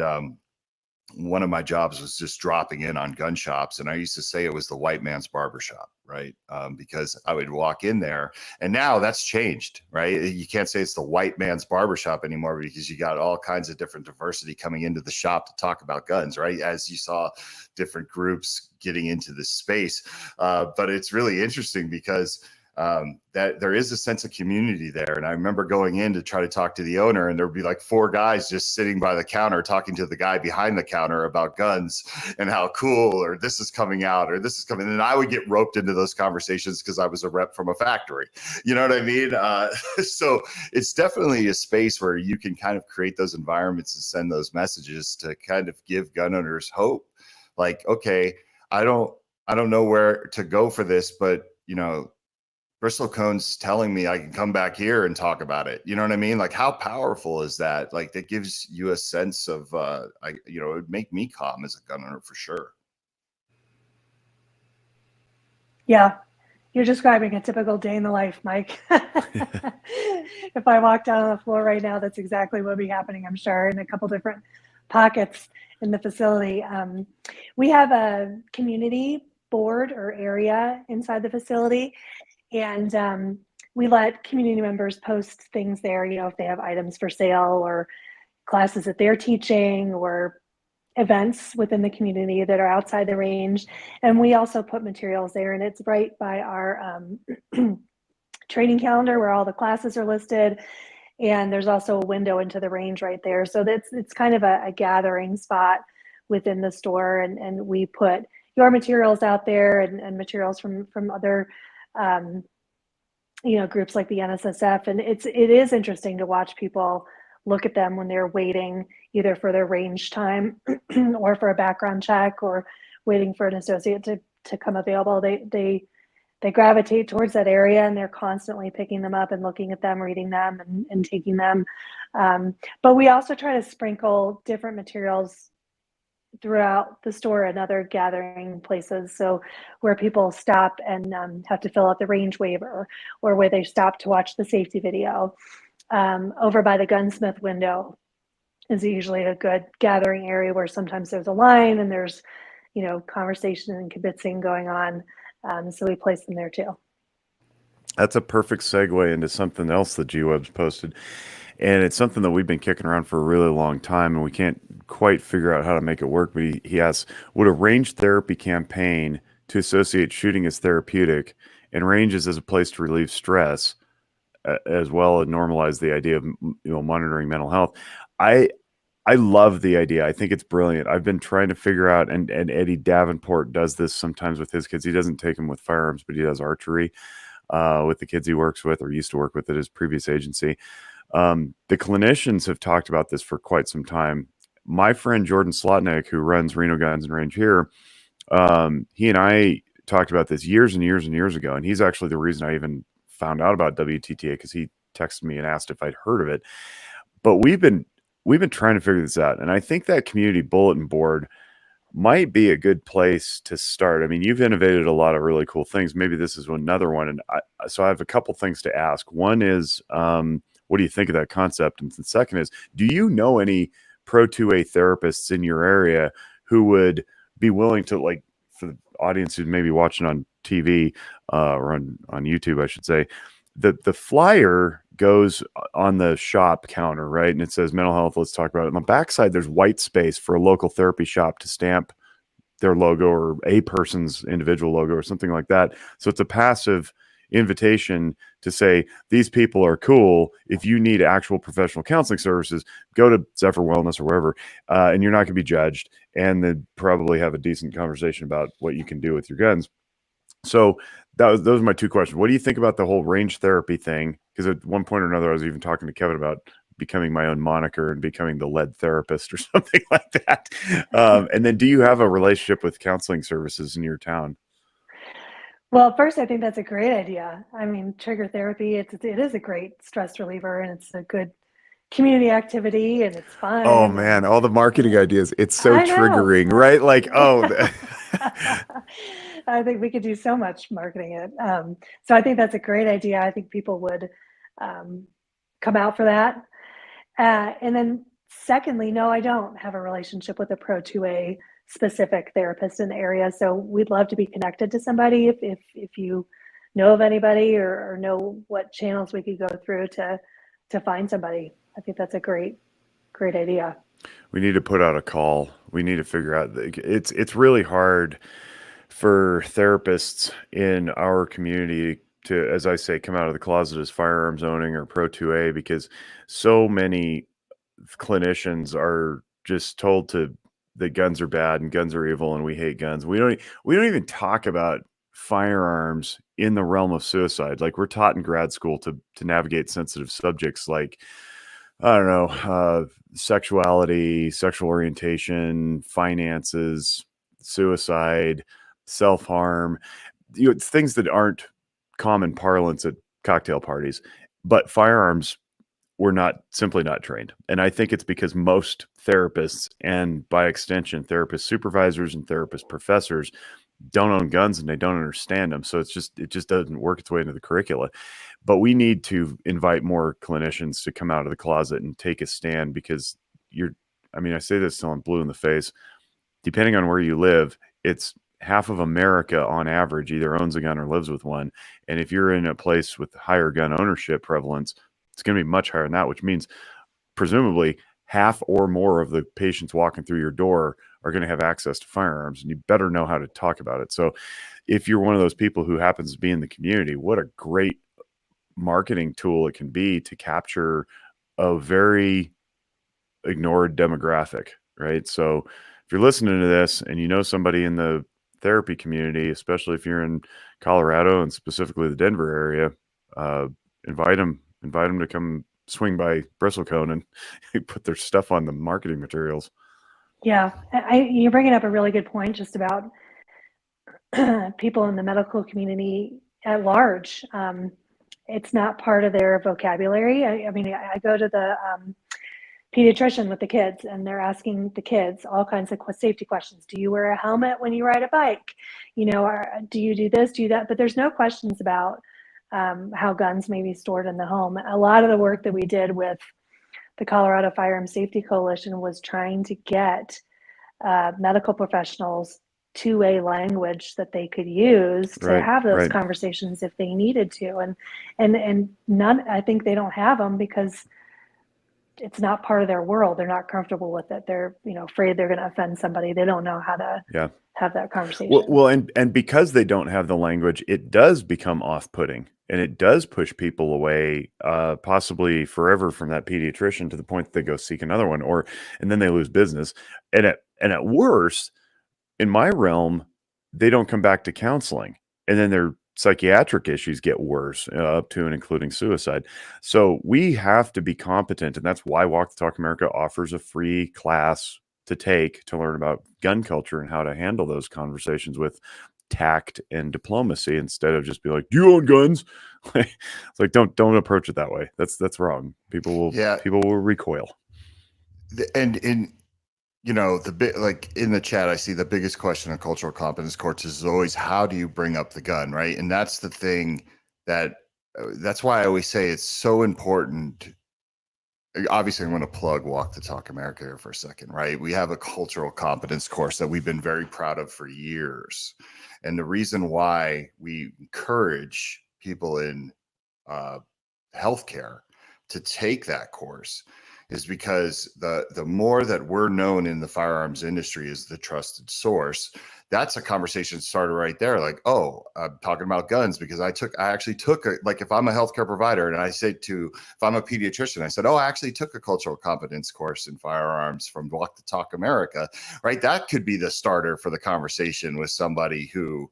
one of my jobs was just dropping in on gun shops. And I used to say it was the white man's barbershop, right? Because I would walk in there, and now that's changed, right? You can't say it's the white man's barbershop anymore, because you got all kinds of different diversity coming into the shop to talk about guns, right? As you saw different groups getting into this space. But it's really interesting because that there is a sense of community there. And I remember going in to try to talk to the owner, and there'd be like 4 guys just sitting by the counter talking to the guy behind the counter about guns and how cool, or this is coming out, or this is coming. And I would get roped into those conversations because I was a rep from a factory. You know what I mean? So it's definitely a space where you can kind of create those environments and send those messages to kind of give gun owners hope. Like, okay, I don't know where to go for this, but Bristlecone's telling me I can come back here and talk about it. You know what I mean? Like, how powerful is that? Like, that gives you a sense of, it would make me calm as a gun owner for sure. Yeah, you're describing a typical day in the life, Mike. If I walked down on the floor right now, that's exactly what would be happening, I'm sure, in a couple different pockets in the facility. We have a community board or area inside the facility, and we let community members post things there, if they have items for sale or classes that they're teaching or events within the community that are outside the range. And we also put materials there, and it's right by our training calendar where all the classes are listed. And there's also a window into the range right there. So it's kind of a gathering spot within the store. And we put your materials out there and materials from other groups like the NSSF. And it is interesting to watch people look at them when they're waiting either for their range time or for a background check or waiting for an associate to come available. They gravitate towards that area, and they're constantly picking them up and looking at them, reading them, and taking them. But we also try to sprinkle different materials throughout the store and other gathering places. So where people stop and have to fill out the range waiver, or where they stop to watch the safety video. Over by the gunsmith window is usually a good gathering area where sometimes there's a line and there's, conversation and kibitzing going on. So we place them there too. That's a perfect segue into something else that G-Web's posted. And it's something that we've been kicking around for a really long time, and we can't quite figure out how to make it work. But he asks, would a range therapy campaign to associate shooting as therapeutic and ranges as a place to relieve stress, as well as normalize the idea of monitoring mental health? I love the idea. I think it's brilliant. I've been trying to figure out, and Eddie Davenport does this sometimes with his kids. He doesn't take them with firearms, but he does archery with the kids he works with or used to work with at his previous agency. The clinicians have talked about this for quite some time. My friend Jordan Slotnick, who runs Reno Guns and Range here, he and I talked about this years and years and years ago, and he's actually the reason I even found out about WTTA, because he texted me and asked if I'd heard of it. But we've been trying to figure this out, and I think that community bulletin board might be a good place to start. I mean, you've innovated a lot of really cool things. Maybe this is another one. And so I have a couple things to ask. One is, what do you think of that concept? And the second is, do you know any Pro 2A therapists in your area who would be willing to, like, for the audience who's maybe watching on TV or on YouTube, I should say, the flyer goes on the shop counter, right? And it says mental health, let's talk about it. On the backside, there's white space for a local therapy shop to stamp their logo or a person's individual logo or something like that. So it's a passive invitation to say, these people are cool. If you need actual professional counseling services, go to Zephyr Wellness or wherever, and you're not going to be judged. And then probably have a decent conversation about what you can do with your guns. So those are my two questions. What do you think about the whole range therapy thing? Because at one point or another, I was even talking to Kevin about becoming my own moniker and becoming the lead therapist or something like that. And then, do you have a relationship with counseling services in your town? Well, first, I think that's a great idea. I mean, trigger therapy, it is a great stress reliever, and it's a good community activity, and it's fun. Oh man, all the marketing ideas. It's so triggering, know. right? Like, oh. I think we could do so much marketing it. So I think that's a great idea. I think people would come out for that. And then secondly, no, I don't have a relationship with a Pro 2A specific therapist in the area. So we'd love to be connected to somebody if you know of anybody or know what channels we could go through to find somebody. I think that's a great idea. We need to put out a call. We need to figure out, it's really hard for therapists in our community to, as I say, come out of the closet as firearms owning or Pro 2A, because so many clinicians are just told that guns are bad and guns are evil and we hate guns. We don't even talk about firearms in the realm of suicide. Like, we're taught in grad school to navigate sensitive subjects like, I don't know, sexuality, sexual orientation, finances, suicide, self-harm, it's things that aren't common parlance at cocktail parties, but firearms were simply not trained. And I think it's because most therapists, and by extension, therapist supervisors and therapist professors, don't own guns and they don't understand them. So it just doesn't work its way into the curricula. But we need to invite more clinicians to come out of the closet and take a stand, because I say this till I'm blue in the face. Depending on where you live, it's half of America on average either owns a gun or lives with one. And if you're in a place with higher gun ownership prevalence, it's going to be much higher than that, which means presumably half or more of the patients walking through your door are going to have access to firearms, and you better know how to talk about it. So if you're one of those people who happens to be in the community, what a great marketing tool it can be to capture a very ignored demographic, right? So if you're listening to this and you know somebody in the therapy community, especially if you're in Colorado and specifically the Denver area, invite them to come swing by Bristlecone and put their stuff on the marketing materials. Yeah, you're bringing up a really good point just about people in the medical community at large. It's not part of their vocabulary. I go to the pediatrician with the kids, and they're asking the kids all kinds of safety questions. Do you wear a helmet when you ride a bike? Do you do this, do that? But there's no questions about how guns may be stored in the home. A lot of the work that we did with the Colorado Firearm Safety Coalition was trying to get medical professionals to a language that they could use to have those conversations if they needed to. And none, I think they don't have them because it's not part of their world. They're not comfortable with it. They're, afraid they're going to offend somebody. They don't know how to have that conversation. Well, and because they don't have the language, it does become off-putting, and it does push people away, possibly forever from that pediatrician, to the point that they go seek another one, and then they lose business. And at worst, in my realm, they don't come back to counseling, and then their psychiatric issues get worse, up to and including suicide. So we have to be competent, and that's why Walk the Talk America offers a free class to take to learn about gun culture and how to handle those conversations with tact and diplomacy, instead of just be like, "Do you own guns?" It's like, don't approach it that way. That's wrong. People will recoil. And in the bit, like in the chat, I see the biggest question in cultural competence courses is always, how do you bring up the gun, right? And that's the thing that's why I always say it's so important. Obviously, I'm going to plug Walk the Talk America here for a second, right? We have a cultural competence course that we've been very proud of for years. And the reason why we encourage people in healthcare to take that course is because the more that we're known in the firearms industry as the trusted source, that's a conversation starter right there. Like, oh, I'm talking about guns because I actually took if I'm a healthcare provider and I say if I'm a pediatrician, I said, oh, I actually took a cultural competence course in firearms from Walk the Talk America, right? That could be the starter for the conversation with somebody who,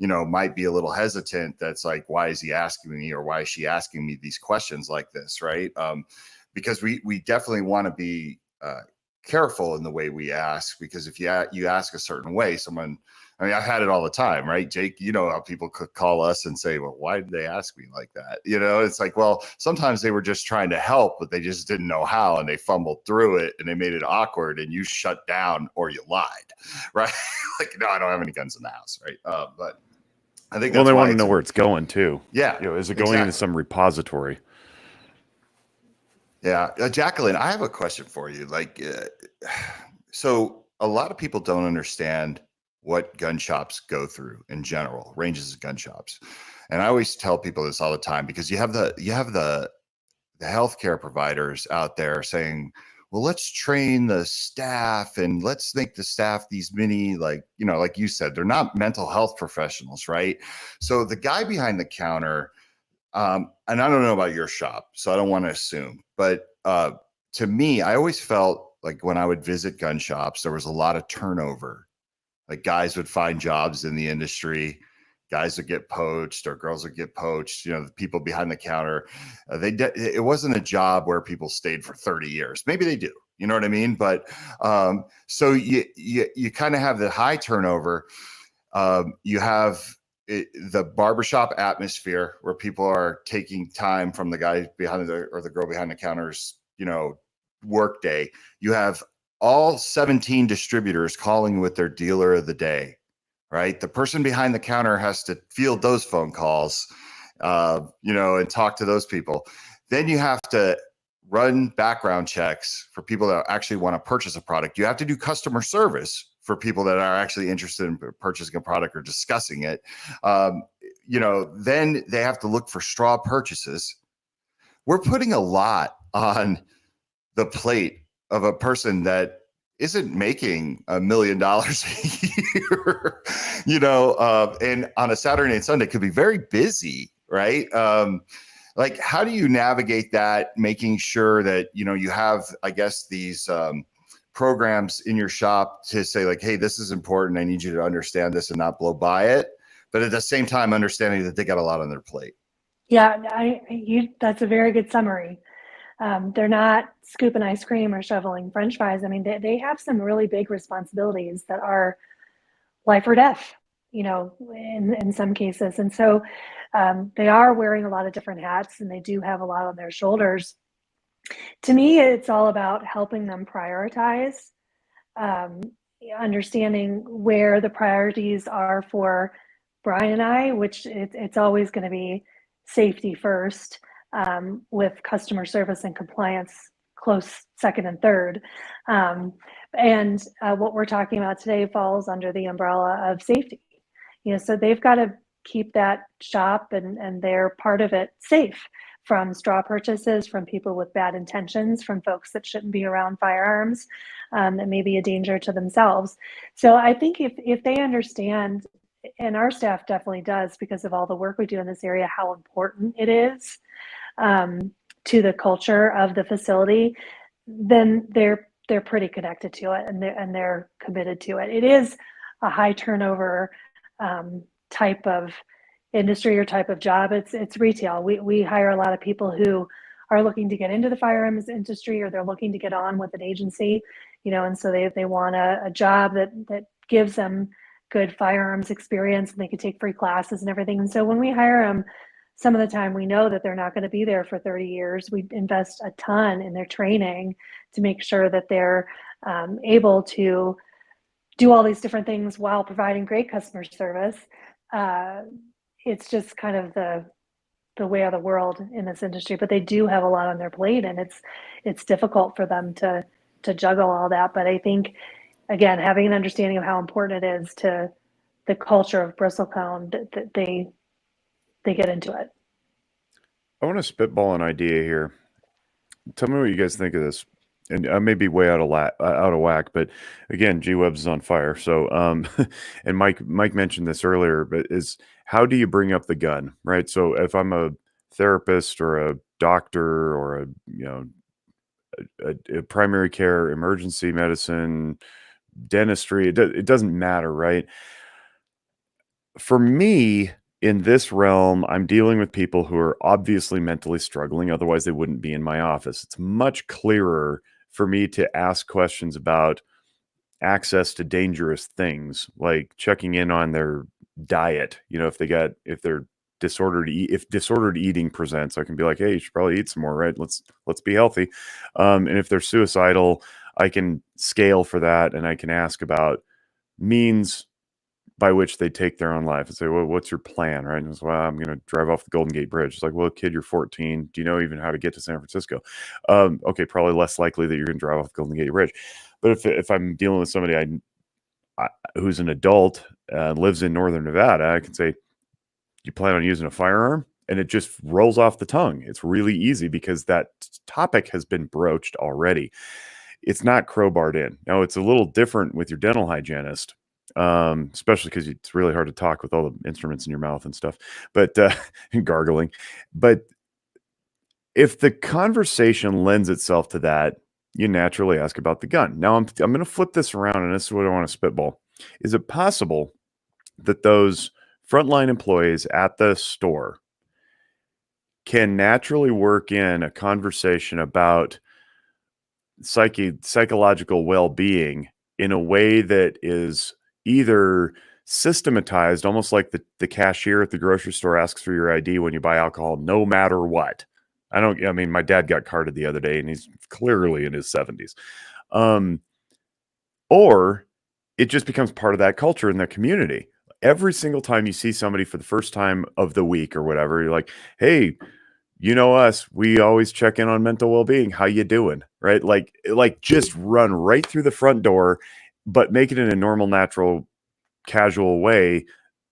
might be a little hesitant. That's like, why is he asking me, or why is she asking me these questions like this, right? Because we definitely want to be careful in the way we ask, because if you ask a certain way, I've had it all the time, right? Jake, how people could call us and say, well, why did they ask me like that? It's like, well, sometimes they were just trying to help, but they just didn't know how, and they fumbled through it and they made it awkward, and you shut down or you lied, right? Like, no, I don't have any guns in the house, right? But I think they want to know where it's going too. Yeah. Is it going into some repository? Yeah. Jacquelyn, I have a question for you. So a lot of people don't understand what gun shops go through in general, ranges of gun shops. And I always tell people this all the time, because you have the healthcare providers out there saying, well, let's train the staff and let's make the staff these mini, like you said, they're not mental health professionals, right? So the guy behind the counter, and I don't know about your shop, so I don't want to assume, but to me, I always felt like when I would visit gun shops, there was a lot of turnover. Like, guys would find jobs in the industry, guys would get poached, or girls would get poached. The people behind the counter, it wasn't a job where people stayed for 30 years. Maybe they do, you know what I mean? But so you kind of have the high turnover. You have the barbershop atmosphere where people are taking time from the guy behind or the girl behind the counters, work day. You have all 17 distributors calling with their dealer of the day, right? The person behind the counter has to field those phone calls, and talk to those people. Then you have to run background checks for people that actually want to purchase a product. You have to do customer service for people that are actually interested in purchasing a product or discussing it. Then they have to look for straw purchases. We're putting a lot on the plate of a person that isn't making $1 million a year, and on a Saturday and Sunday could be very busy, right? Like, how do you navigate that, making sure that, you have, I guess, these programs in your shop to say like, hey, this is important. I need you to understand this and not blow by it. But at the same time, understanding that they got a lot on their plate. Yeah, that's a very good summary. They're not scooping ice cream or shoveling French fries. I mean, they have some really big responsibilities that are life or death, in some cases. And so they are wearing a lot of different hats, and they do have a lot on their shoulders. To me, it's all about helping them prioritize, understanding where the priorities are for Bryan and I, which it's always going to be safety first, with customer service and compliance close second and third. And what we're talking about today falls under the umbrella of safety. So they've got to keep that shop and their part of it safe from straw purchases, from people with bad intentions, from folks that shouldn't be around firearms, that may be a danger to themselves. So I think if they understand, and our staff definitely does because of all the work we do in this area, how important it is to the culture of the facility, then they're pretty connected to it, and they're committed to it. It is a high turnover type of industry or type of job. It's retail. We hire a lot of people who are looking to get into the firearms industry, or they're looking to get on with an agency, and so they want a job that gives them good firearms experience, and they can take free classes and everything. And so when we hire them, some of the time we know that they're not going to be there for 30 years. We invest a ton in their training to make sure that they're able to do all these different things while providing great customer service. It's just kind of the way of the world in this industry, but they do have a lot on their plate, and it's difficult for them to juggle all that. But I think, again, having an understanding of how important it is to the culture of Bristlecone, that they get into it. I want to spitball an idea here. Tell me what you guys think of this. And I may be way out of whack, but again, G-Webs is on fire. So, and Mike mentioned this earlier, but is how do you bring up the gun, right? So if I'm a therapist or a doctor or a primary care, emergency medicine, dentistry, it doesn't matter, right? For me, in this realm, I'm dealing with people who are obviously mentally struggling. Otherwise, they wouldn't be in my office. It's much clearer for me to ask questions about access to dangerous things, like checking in on their diet. If they're if disordered eating presents, I can be like, hey, you should probably eat some more, right? Let's be healthy. And if they're suicidal, I can scale for that, and I can ask about means by which they take their own life and say, well, what's your plan? Right. And it's, well, I'm going to drive off the Golden Gate Bridge. It's like, well, kid, you're 14. Do you know even how to get to San Francisco? Okay. Probably less likely that you're going to drive off the Golden Gate Bridge. But if I'm dealing with somebody who's an adult, lives in Northern Nevada, I can say, you plan on using a firearm? And it just rolls off the tongue. It's really easy because that topic has been broached already. It's not crowbarred in. Now, it's a little different with your dental hygienist, especially because it's really hard to talk with all the instruments in your mouth and stuff, but and gargling. But if the conversation lends itself to that, you naturally ask about the gun. Now, I'm going to flip this around, and this is what I want to spitball. Is it possible that those frontline employees at the store can naturally work in a conversation about psychological well-being in a way that is either systematized, almost like the cashier at the grocery store asks for your ID when you buy alcohol, no matter what. I mean, my dad got carded the other day and he's clearly in his 70s. Or it just becomes part of that culture in the community. Every single time you see somebody for the first time of the week or whatever, you're like, hey, you know us, we always check in on mental well-being. How you doing? Right? Like just run right through the front door, but make it in a normal, natural, casual way,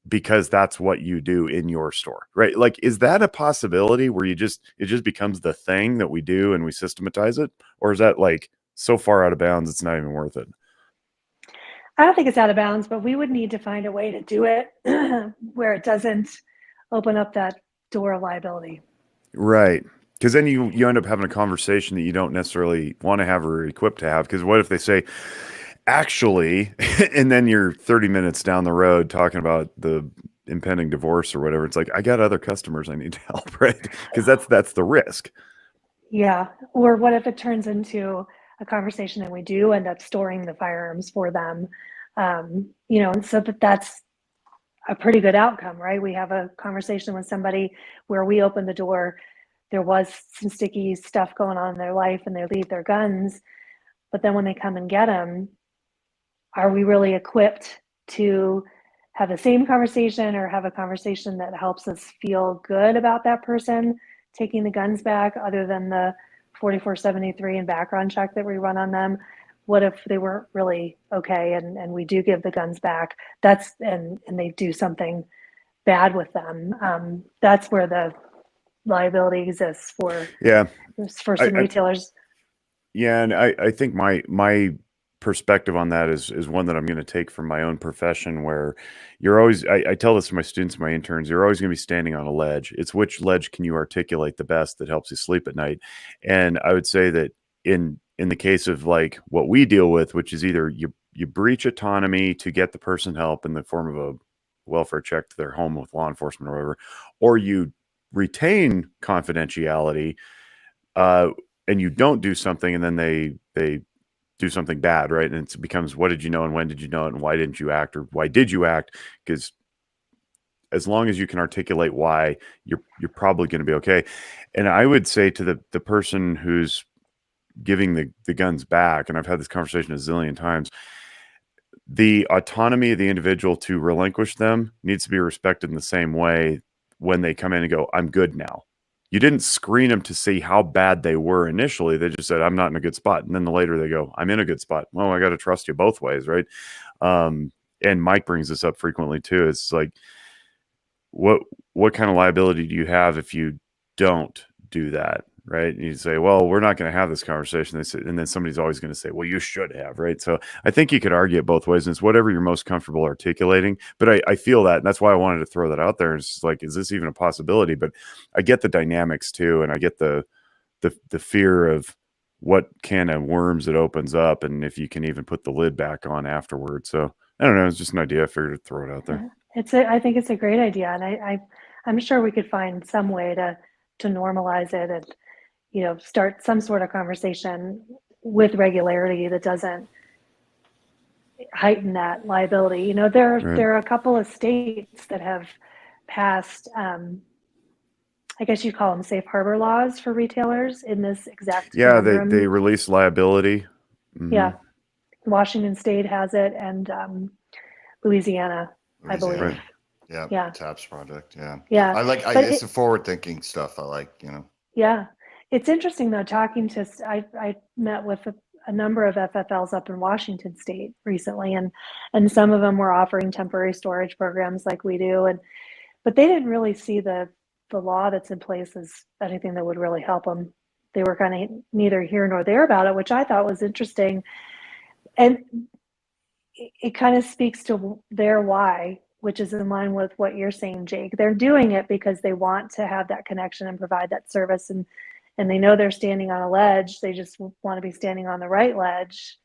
because that's what you do in your store, right? Like, is that a possibility where it just becomes the thing that we do and we systematize it? Or is that like so far out of bounds, it's not even worth it? I don't think it's out of bounds, but we would need to find a way to do it where it doesn't open up that door of liability. Right. Because then you end up having a conversation that you don't necessarily want to have or equipped to have. Because what if they say, actually, and then you're 30 minutes down the road talking about the impending divorce or whatever. It's like, I got other customers I need to help, right? Because that's the risk. Yeah. Or what if it turns into a conversation and we do end up storing the firearms for them? And so that's a pretty good outcome, right? We have a conversation with somebody where we open the door. There was some sticky stuff going on in their life and they leave their guns. But then when they come and get them, are we really equipped to have the same conversation or have a conversation that helps us feel good about that person taking the guns back, other than the 4473 and background check that we run on them? What if they weren't really okay and we do give the guns back? And they do something bad with them. That's where the liability exists for some retailers. Yeah, and I think my perspective on that is one that I'm going to take from my own profession, where you're always, I tell this to my students, my interns, you're always going to be standing on a ledge. It's which ledge can you articulate the best that helps you sleep at night. And I would say that in the case of like what we deal with, which is either you breach autonomy to get the person help in the form of a welfare check to their home with law enforcement or whatever, or you retain confidentiality, and you don't do something, and then they do something bad, right? And it becomes, what did you know and when did you know it and why didn't you act, or why did you act? Because as long as you can articulate why, you're probably going to be okay. And I would say to the person who's giving the guns back, and I've had this conversation a zillion times, the autonomy of the individual to relinquish them needs to be respected in the same way when they come in and go, I'm good now. You didn't screen them to see how bad they were initially. They just said, I'm not in a good spot. And then later they go, I'm in a good spot. Well, I got to trust you both ways, right? And Mike brings this up frequently too. It's like, what kind of liability do you have if you don't do that, right? And you say, well, we're not going to have this conversation. They say, and then somebody's always going to say, well, you should have, right? So I think you could argue it both ways, and it's whatever you're most comfortable articulating. But I feel that, and that's why I wanted to throw that out there. It's like, is this even a possibility? But I get the dynamics too, and I get the fear of what can of worms it opens up, and if you can even put the lid back on afterward. So I don't know. It's just an idea. I figured to throw it out there. I think it's a great idea, and I'm sure we could find some way to normalize it and start some sort of conversation with regularity that doesn't heighten that liability. There are a couple of states that have passed, I guess you call them safe harbor laws for retailers in this exact conundrum. They release liability. Mm-hmm. Yeah, Washington State has it, and Louisiana, I believe. Right. Yeah. TAPS project. Yeah. Yeah. It's the forward thinking stuff I like, Yeah. It's interesting though, talking to, I met with a number of FFLs up in Washington State recently, and some of them were offering temporary storage programs like we do. But they didn't really see the law that's in place as anything that would really help them. They were kind of neither here nor there about it, which I thought was interesting. And it kind of speaks to their why, which is in line with what you're saying, Jake. They're doing it because they want to have that connection and provide that service, and they know they're standing on a ledge. They just want to be standing on the right ledge.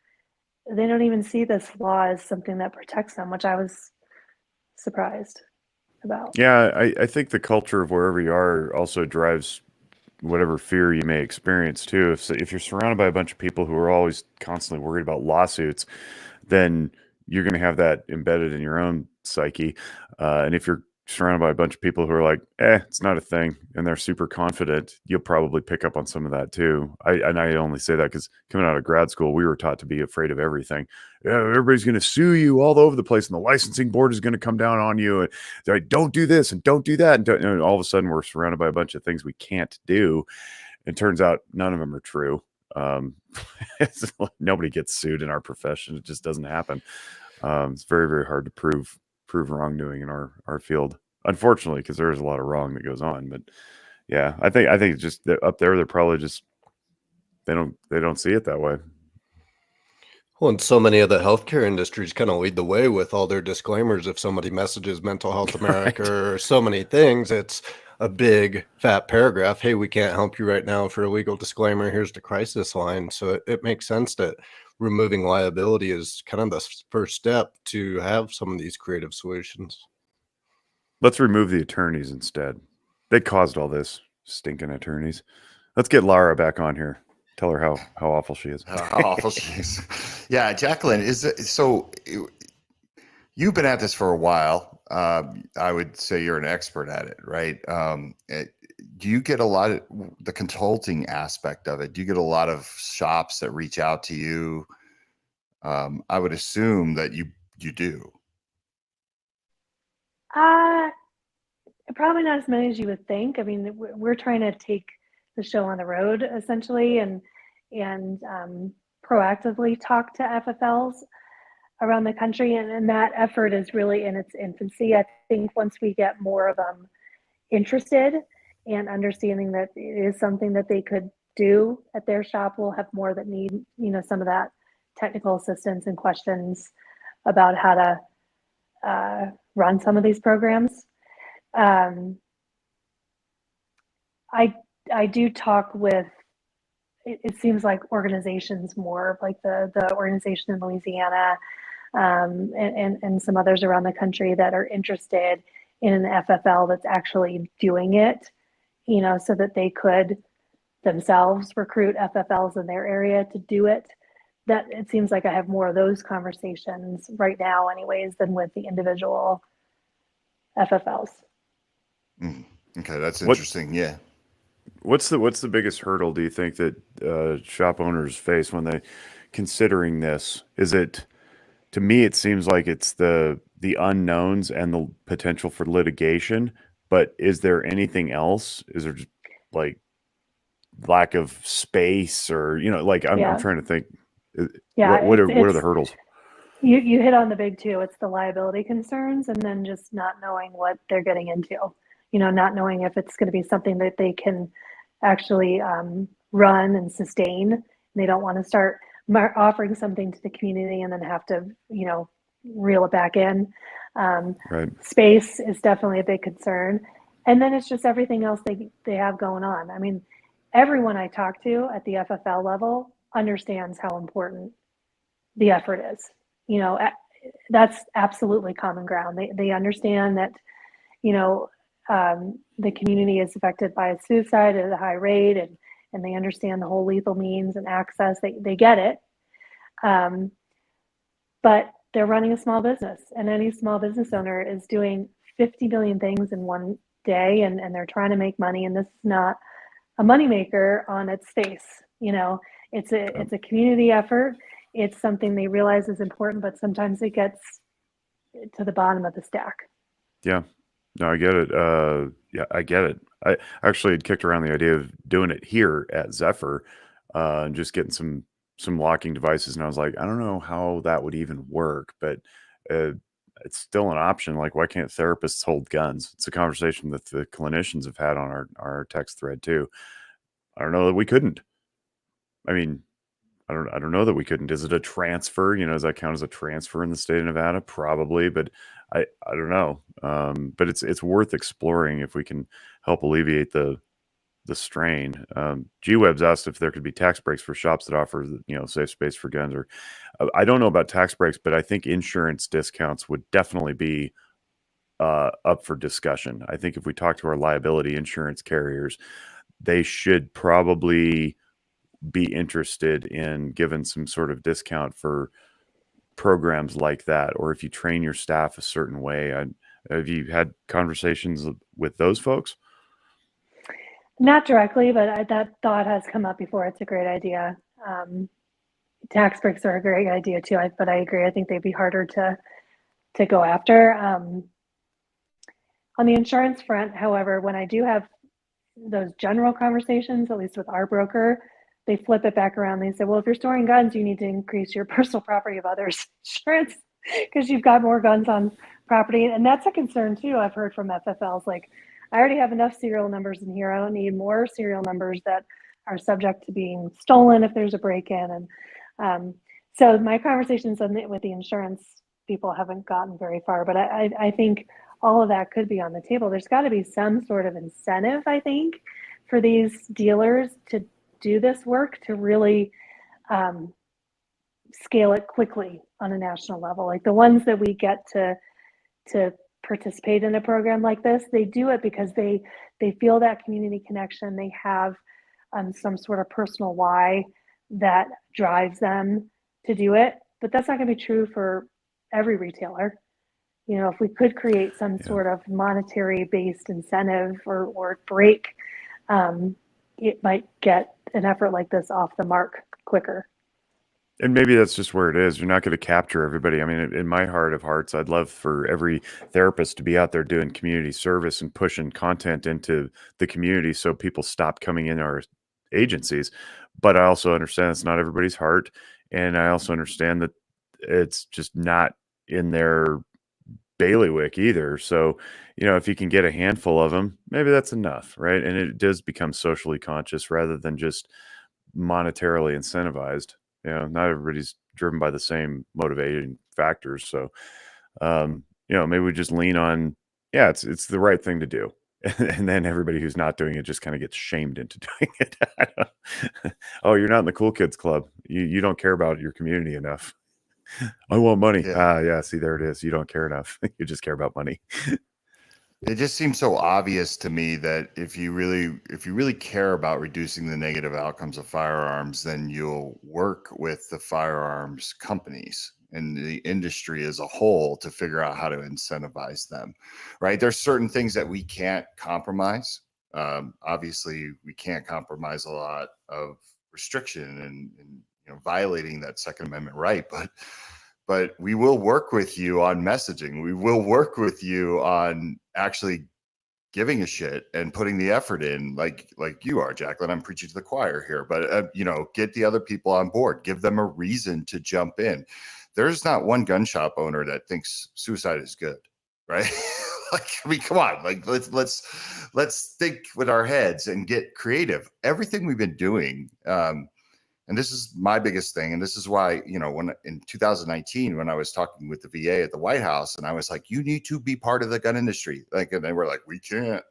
They don't even see this law as something that protects them, which I was surprised about. Yeah, I think the culture of wherever you are also drives whatever fear you may experience too. If you're surrounded by a bunch of people who are always constantly worried about lawsuits, then you're going to have that embedded in your own psyche. And if you're surrounded by a bunch of people who are like, it's not a thing, and they're super confident, you'll probably pick up on some of that too. I only say that because coming out of grad school, we were taught to be afraid of everything. Everybody's going to sue you all over the place, and the licensing board is going to come down on you. And they're like, don't do this and don't do that. And all of a sudden, we're surrounded by a bunch of things we can't do. It turns out none of them are true. Nobody gets sued in our profession. It just doesn't happen. It's very, very hard to prove wrongdoing in our field, unfortunately, because there is a lot of wrong that goes on. But yeah, I think it's just up there, they're probably just they don't see it that way. Well, and so many of the healthcare industries kind of lead the way with all their disclaimers. If somebody messages Mental Health America Right. or so many things, it's a big fat paragraph. Hey, we can't help you right now for a legal disclaimer. Here's the crisis line. So it makes sense that removing liability is kind of the first step to have some of these creative solutions. Let's remove the attorneys instead. They caused all this, stinking attorneys. Let's get Lara back on here. Tell her how awful she is. How awful she is. Yeah, Jacquelyn, you've been at this for a while. I would say you're an expert at it, right? Do you get a lot of the consulting aspect of it? Do you get a lot of shops that reach out to you? I would assume that you do. Probably not as many as you would think. I mean, we're trying to take the show on the road essentially, and proactively talk to FFLs around the country, and that effort is really in its infancy. I think once we get more of them interested and understanding that it is something that they could do at their shop, we'll have more that need, some of that technical assistance and questions about how to run some of these programs. I do talk with, it seems like organizations more, like the organization in Louisiana, and some others around the country that are interested in an FFL that's actually doing it, so that they could themselves recruit FFLs in their area to do it. That it seems like I have more of those conversations right now anyways than with the individual FFLs. Okay, that's interesting. Yeah. What's the biggest hurdle do you think that shop owners face when they considering this? Is it, to me, it seems like it's the unknowns and the potential for litigation, but is there anything else? Is there just like lack of space, or I'm trying to think. Yeah, what are the hurdles? You hit on the big two. It's the liability concerns, and then just not knowing what they're getting into. Not knowing if it's going to be something that they can actually run and sustain. They don't want to start offering something to the community and then have to, reel it back in. Right. Space is definitely a big concern. And then it's just everything else they have going on. I mean, everyone I talk to at the FFL level understands how important the effort is. That's absolutely common ground. They understand that, the community is affected by suicide at a high rate, and they understand the whole lethal means and access. They get it. But they're running a small business, and any small business owner is doing 50 million things in one day, and they're trying to make money, and this is not a moneymaker on its face. It's a community effort. It's something they realize is important, but sometimes it gets to the bottom of the stack. Yeah. No, I get it. Yeah, I get it. I actually had kicked around the idea of doing it here at Zephyr, and just getting some locking devices. And I was like, I don't know how that would even work, but it's still an option. Like, why can't therapists hold guns? It's a conversation that the clinicians have had on our text thread too. I don't know that we couldn't. I mean, I don't know that we couldn't. Is it a transfer? Does that count as a transfer in the state of Nevada? Probably, but I don't know. But it's worth exploring if we can help alleviate the strain. G-Web's asked if there could be tax breaks for shops that offer safe space for guns. Or I don't know about tax breaks, but I think insurance discounts would definitely be up for discussion. I think if we talk to our liability insurance carriers, they should probably be interested in giving some sort of discount for programs like that, or if you train your staff a certain way. Have you had conversations with those folks? Not directly, but that thought has come up before. It's a great idea. Tax breaks are a great idea too, but I agree. I think they'd be harder to go after. On the insurance front, however, when I do have those general conversations, at least with our broker, they flip it back around. They say, well, if you're storing guns, you need to increase your personal property of others insurance because you've got more guns on property. And that's a concern too. I've heard from FFLs, like, I already have enough serial numbers in here. I don't need more serial numbers that are subject to being stolen if there's a break-in. And so my conversations with the insurance people haven't gotten very far, but I think all of that could be on the table. There's got to be some sort of incentive, I think, for these dealers to do this work, to really scale it quickly on a national level. Like the ones that we get to participate in a program like this, they do it because they feel that community connection. They have some sort of personal why that drives them to do it. But that's not going to be true for every retailer. You know, if we could create some sort of monetary based incentive or break, it might get an effort like this off the mark quicker. And maybe that's just where it is. You're not going to capture everybody. I mean, in my heart of hearts, I'd love for every therapist to be out there doing community service and pushing content into the community so people stop coming in our agencies. But I also understand it's not everybody's heart. And I also understand that it's just not in their bailiwick either. So, you know, if you can get a handful of them, maybe that's enough, right? And it does become socially conscious rather than just monetarily incentivized. You know, not everybody's driven by the same motivating factors. So, you know, maybe we just lean on, it's the right thing to do. And then everybody who's not doing it just kind of gets shamed into doing it. Oh, you're not in the cool kids club. You don't care about your community enough. I want money. Yeah. See, there it is. You don't care enough. You just care about money. It just seems so obvious to me that if you really care about reducing the negative outcomes of firearms, then you'll work with the firearms companies and the industry as a whole to figure out how to incentivize them, right? There's certain things that we can't compromise. Obviously, we can't compromise a lot of restriction and you know, violating that Second Amendment right, but we will work with you on messaging. We will work with you on actually giving a shit and putting the effort in, like you are, Jacquelyn. I'm preaching to the choir here, but you know, get the other people on board. Give them a reason to jump in. There's not one gun shop owner that thinks suicide is good, right? Like, I mean, come on, like let's think with our heads and get creative. Everything we've been doing. And this is my biggest thing. And this is why, you know, when in 2019, when I was talking with the VA at the White House, and I was like, you need to be part of the gun industry. Like, and they were like, we can't.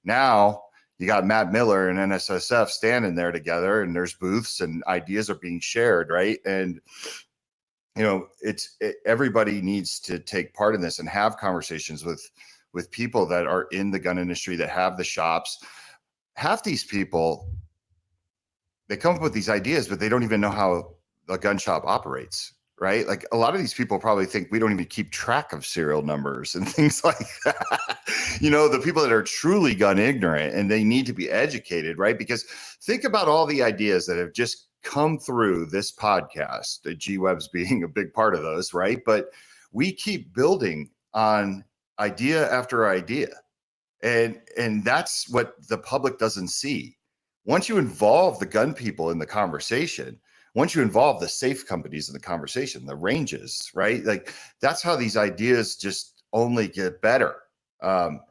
Now you got Matt Miller and NSSF standing there together, and there's booths and ideas are being shared. Right. And, you know, everybody needs to take part in this and have conversations with people that are in the gun industry, that have the shops. Half these people, they come up with these ideas, but they don't even know how a gun shop operates, right? Like a lot of these people probably think we don't even keep track of serial numbers and things like that. You know, the people that are truly gun ignorant, and they need to be educated, right? Because think about all the ideas that have just come through this podcast, G-Webs being a big part of those, right? But we keep building on idea after idea. And that's what the public doesn't see. Once you involve the gun people in the conversation, once you involve the safe companies in the conversation, the ranges, right? Like that's how these ideas just only get better.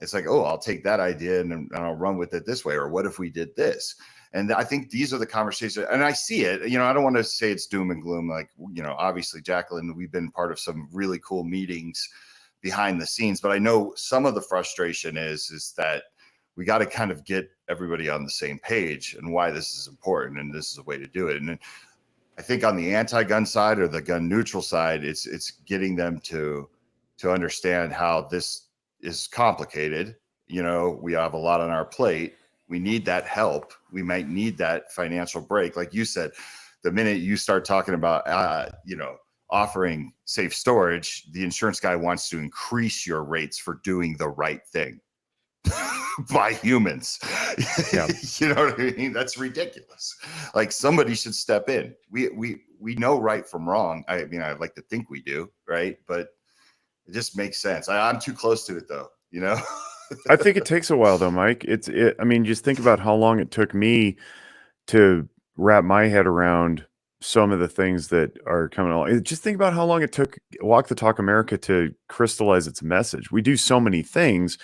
It's like, oh, I'll take that idea and I'll run with it this way. Or what if we did this? And I think these are the conversations, and I see it. You know, I don't want to say it's doom and gloom. Like, you know, obviously, Jacquelyn, we've been part of some really cool meetings behind the scenes, but I know some of the frustration is that we got to kind of get everybody on the same page and why this is important, and this is a way to do it. And I think on the anti-gun side or the gun neutral side, it's getting them to understand how this is complicated. You know, we have a lot on our plate. We need that help. We might need that financial break. Like you said, the minute you start talking about, you know, offering safe storage, the insurance guy wants to increase your rates for doing the right thing by humans. Yeah. You know what I mean? That's ridiculous. Like, somebody should step in. We know right from wrong. I mean, I like to think we do, right? But it just makes sense. I'm too close to it, though, you know? I think it takes a while, though, Mike. I mean, just think about how long it took me to wrap my head around some of the things that are coming along. Just think about how long it took Walk the Talk America to crystallize its message. We do so many things,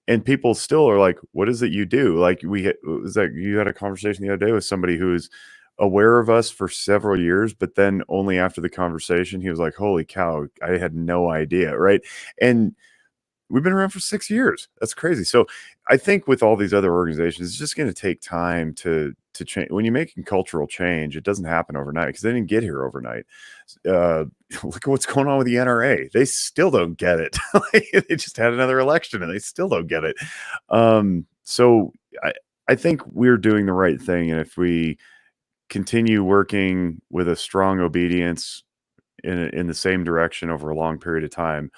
and people still are like, "What is it you do?" Like was that you had a conversation the other day with somebody who's aware of us for several years, but then only after the conversation, he was like, "Holy cow, I had no idea." Right. And we've been around for 6 years. That's crazy. So I think with all these other organizations, it's just going to take time to change. When you're making cultural change, it doesn't happen overnight because they didn't get here overnight. Look at what's going on with the NRA. They still don't get it. They just had another election and they still don't get it. So I think we're doing the right thing. And if we continue working with a strong obedience in the same direction over a long period of time,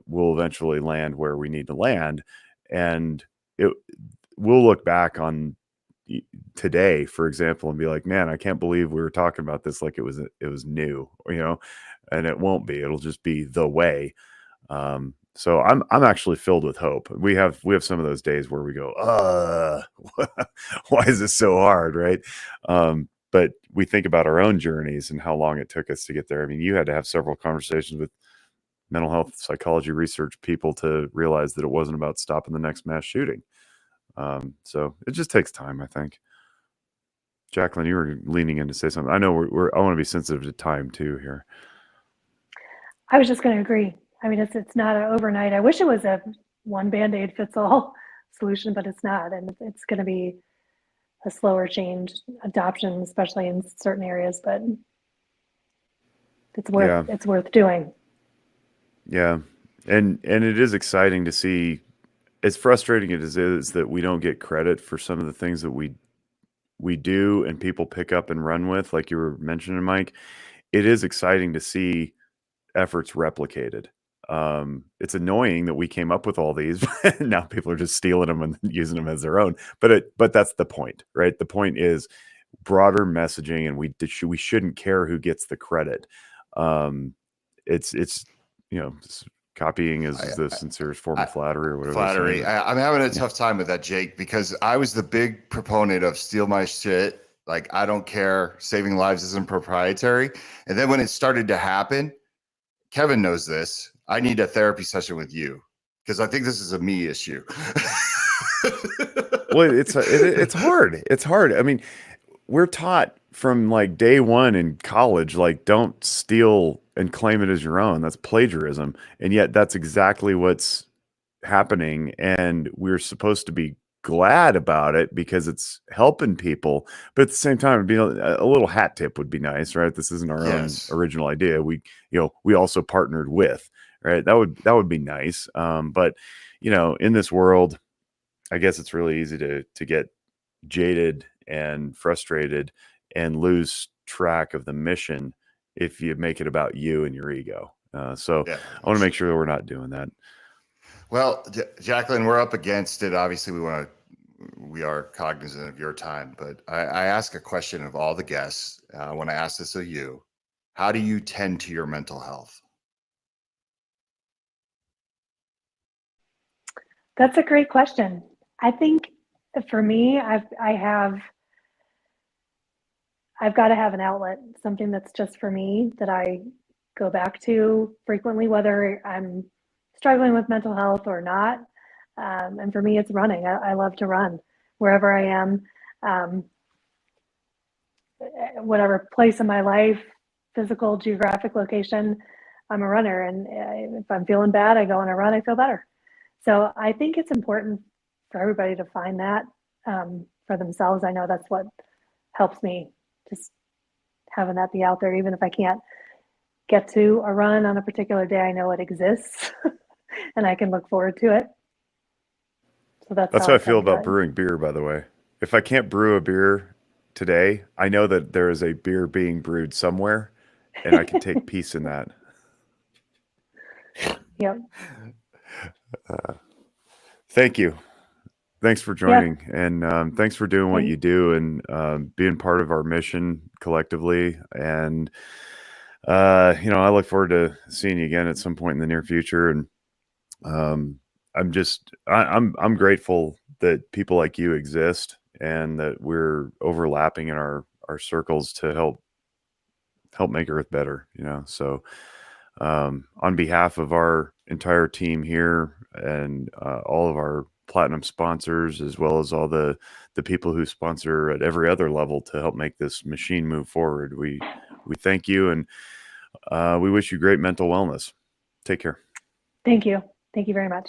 we'll eventually land where we need to land, and we'll look back on today, for example, and be like, "Man, I can't believe we were talking about this like it was new," you know, and it won't be. It'll just be the way. So I'm actually filled with hope. We have some of those days where we go, why is this so hard, right? But we think about our own journeys and how long it took us to get there. I mean, you had to have several conversations with mental health psychology research people to realize that it wasn't about stopping the next mass shooting. So it just takes time, I think. Jacquelyn, you were leaning in to say something. I know I want to be sensitive to time too here. I was just going to agree. I mean, it's not an overnight. I wish it was a one Band-Aid fits all solution, but it's not. And it's going to be a slower change adoption, especially in certain areas, but it's worth doing. Yeah. And it is exciting to see, as frustrating as it is that we don't get credit for some of the things that we do and people pick up and run with, like you were mentioning, Mike. It is exciting to see efforts replicated. It's annoying that we came up with all these, and now people are just stealing them and using them as their own. But that's the point, right? The point is broader messaging, and we shouldn't care who gets the credit. It's copying is the sincerest form of flattery, or whatever. Flattery. I'm having a tough time with that, Jake, because I was the big proponent of steal my shit. Like, I don't care. Saving lives isn't proprietary. And then when it started to happen, Kevin knows this. I need a therapy session with you because I think this is a me issue. Well, it's hard. It's hard. I mean, we're taught from like day one in college, like, don't steal and claim it as your own. That's plagiarism. And yet that's exactly what's happening. And we're supposed to be glad about it because it's helping people. But at the same time, a little hat tip would be nice, right? This isn't our own original idea. We also partnered with, right? That would be nice. But in this world, I guess it's really easy to get jaded and frustrated and lose track of the mission if you make it about you and your ego. So I want to make sure that we're not doing that. Well, Jacquelyn, we're up against it. Obviously, we are cognizant of your time, but I ask a question of all the guests. When I ask this of you, how do you tend to your mental health? That's a great question. I think for me, I've got to have an outlet, something that's just for me that I go back to frequently, whether I'm struggling with mental health or not. And for me, it's running. I love to run wherever I am, whatever place in my life, physical, geographic location, I'm a runner. And if I'm feeling bad, I go on a run, I feel better. So I think it's important for everybody to find that for themselves. I know that's what helps me, just having that be out there. Even if I can't get to a run on a particular day, I know it exists and I can look forward to it. So that's how I feel about brewing beer, by the way. If I can't brew a beer today, I know that there is a beer being brewed somewhere, and I can take peace in that. Yep. Thank you. Thanks for joining, and thanks for doing what you do and being part of our mission collectively. And I look forward to seeing you again at some point in the near future. And I'm grateful that people like you exist and that we're overlapping in our circles to help make Earth better. So on behalf of our entire team here and all of our platinum sponsors, as well as all the people who sponsor at every other level to help make this machine move forward, we thank you, and we wish you great mental wellness. Take care. Thank you. Thank you very much.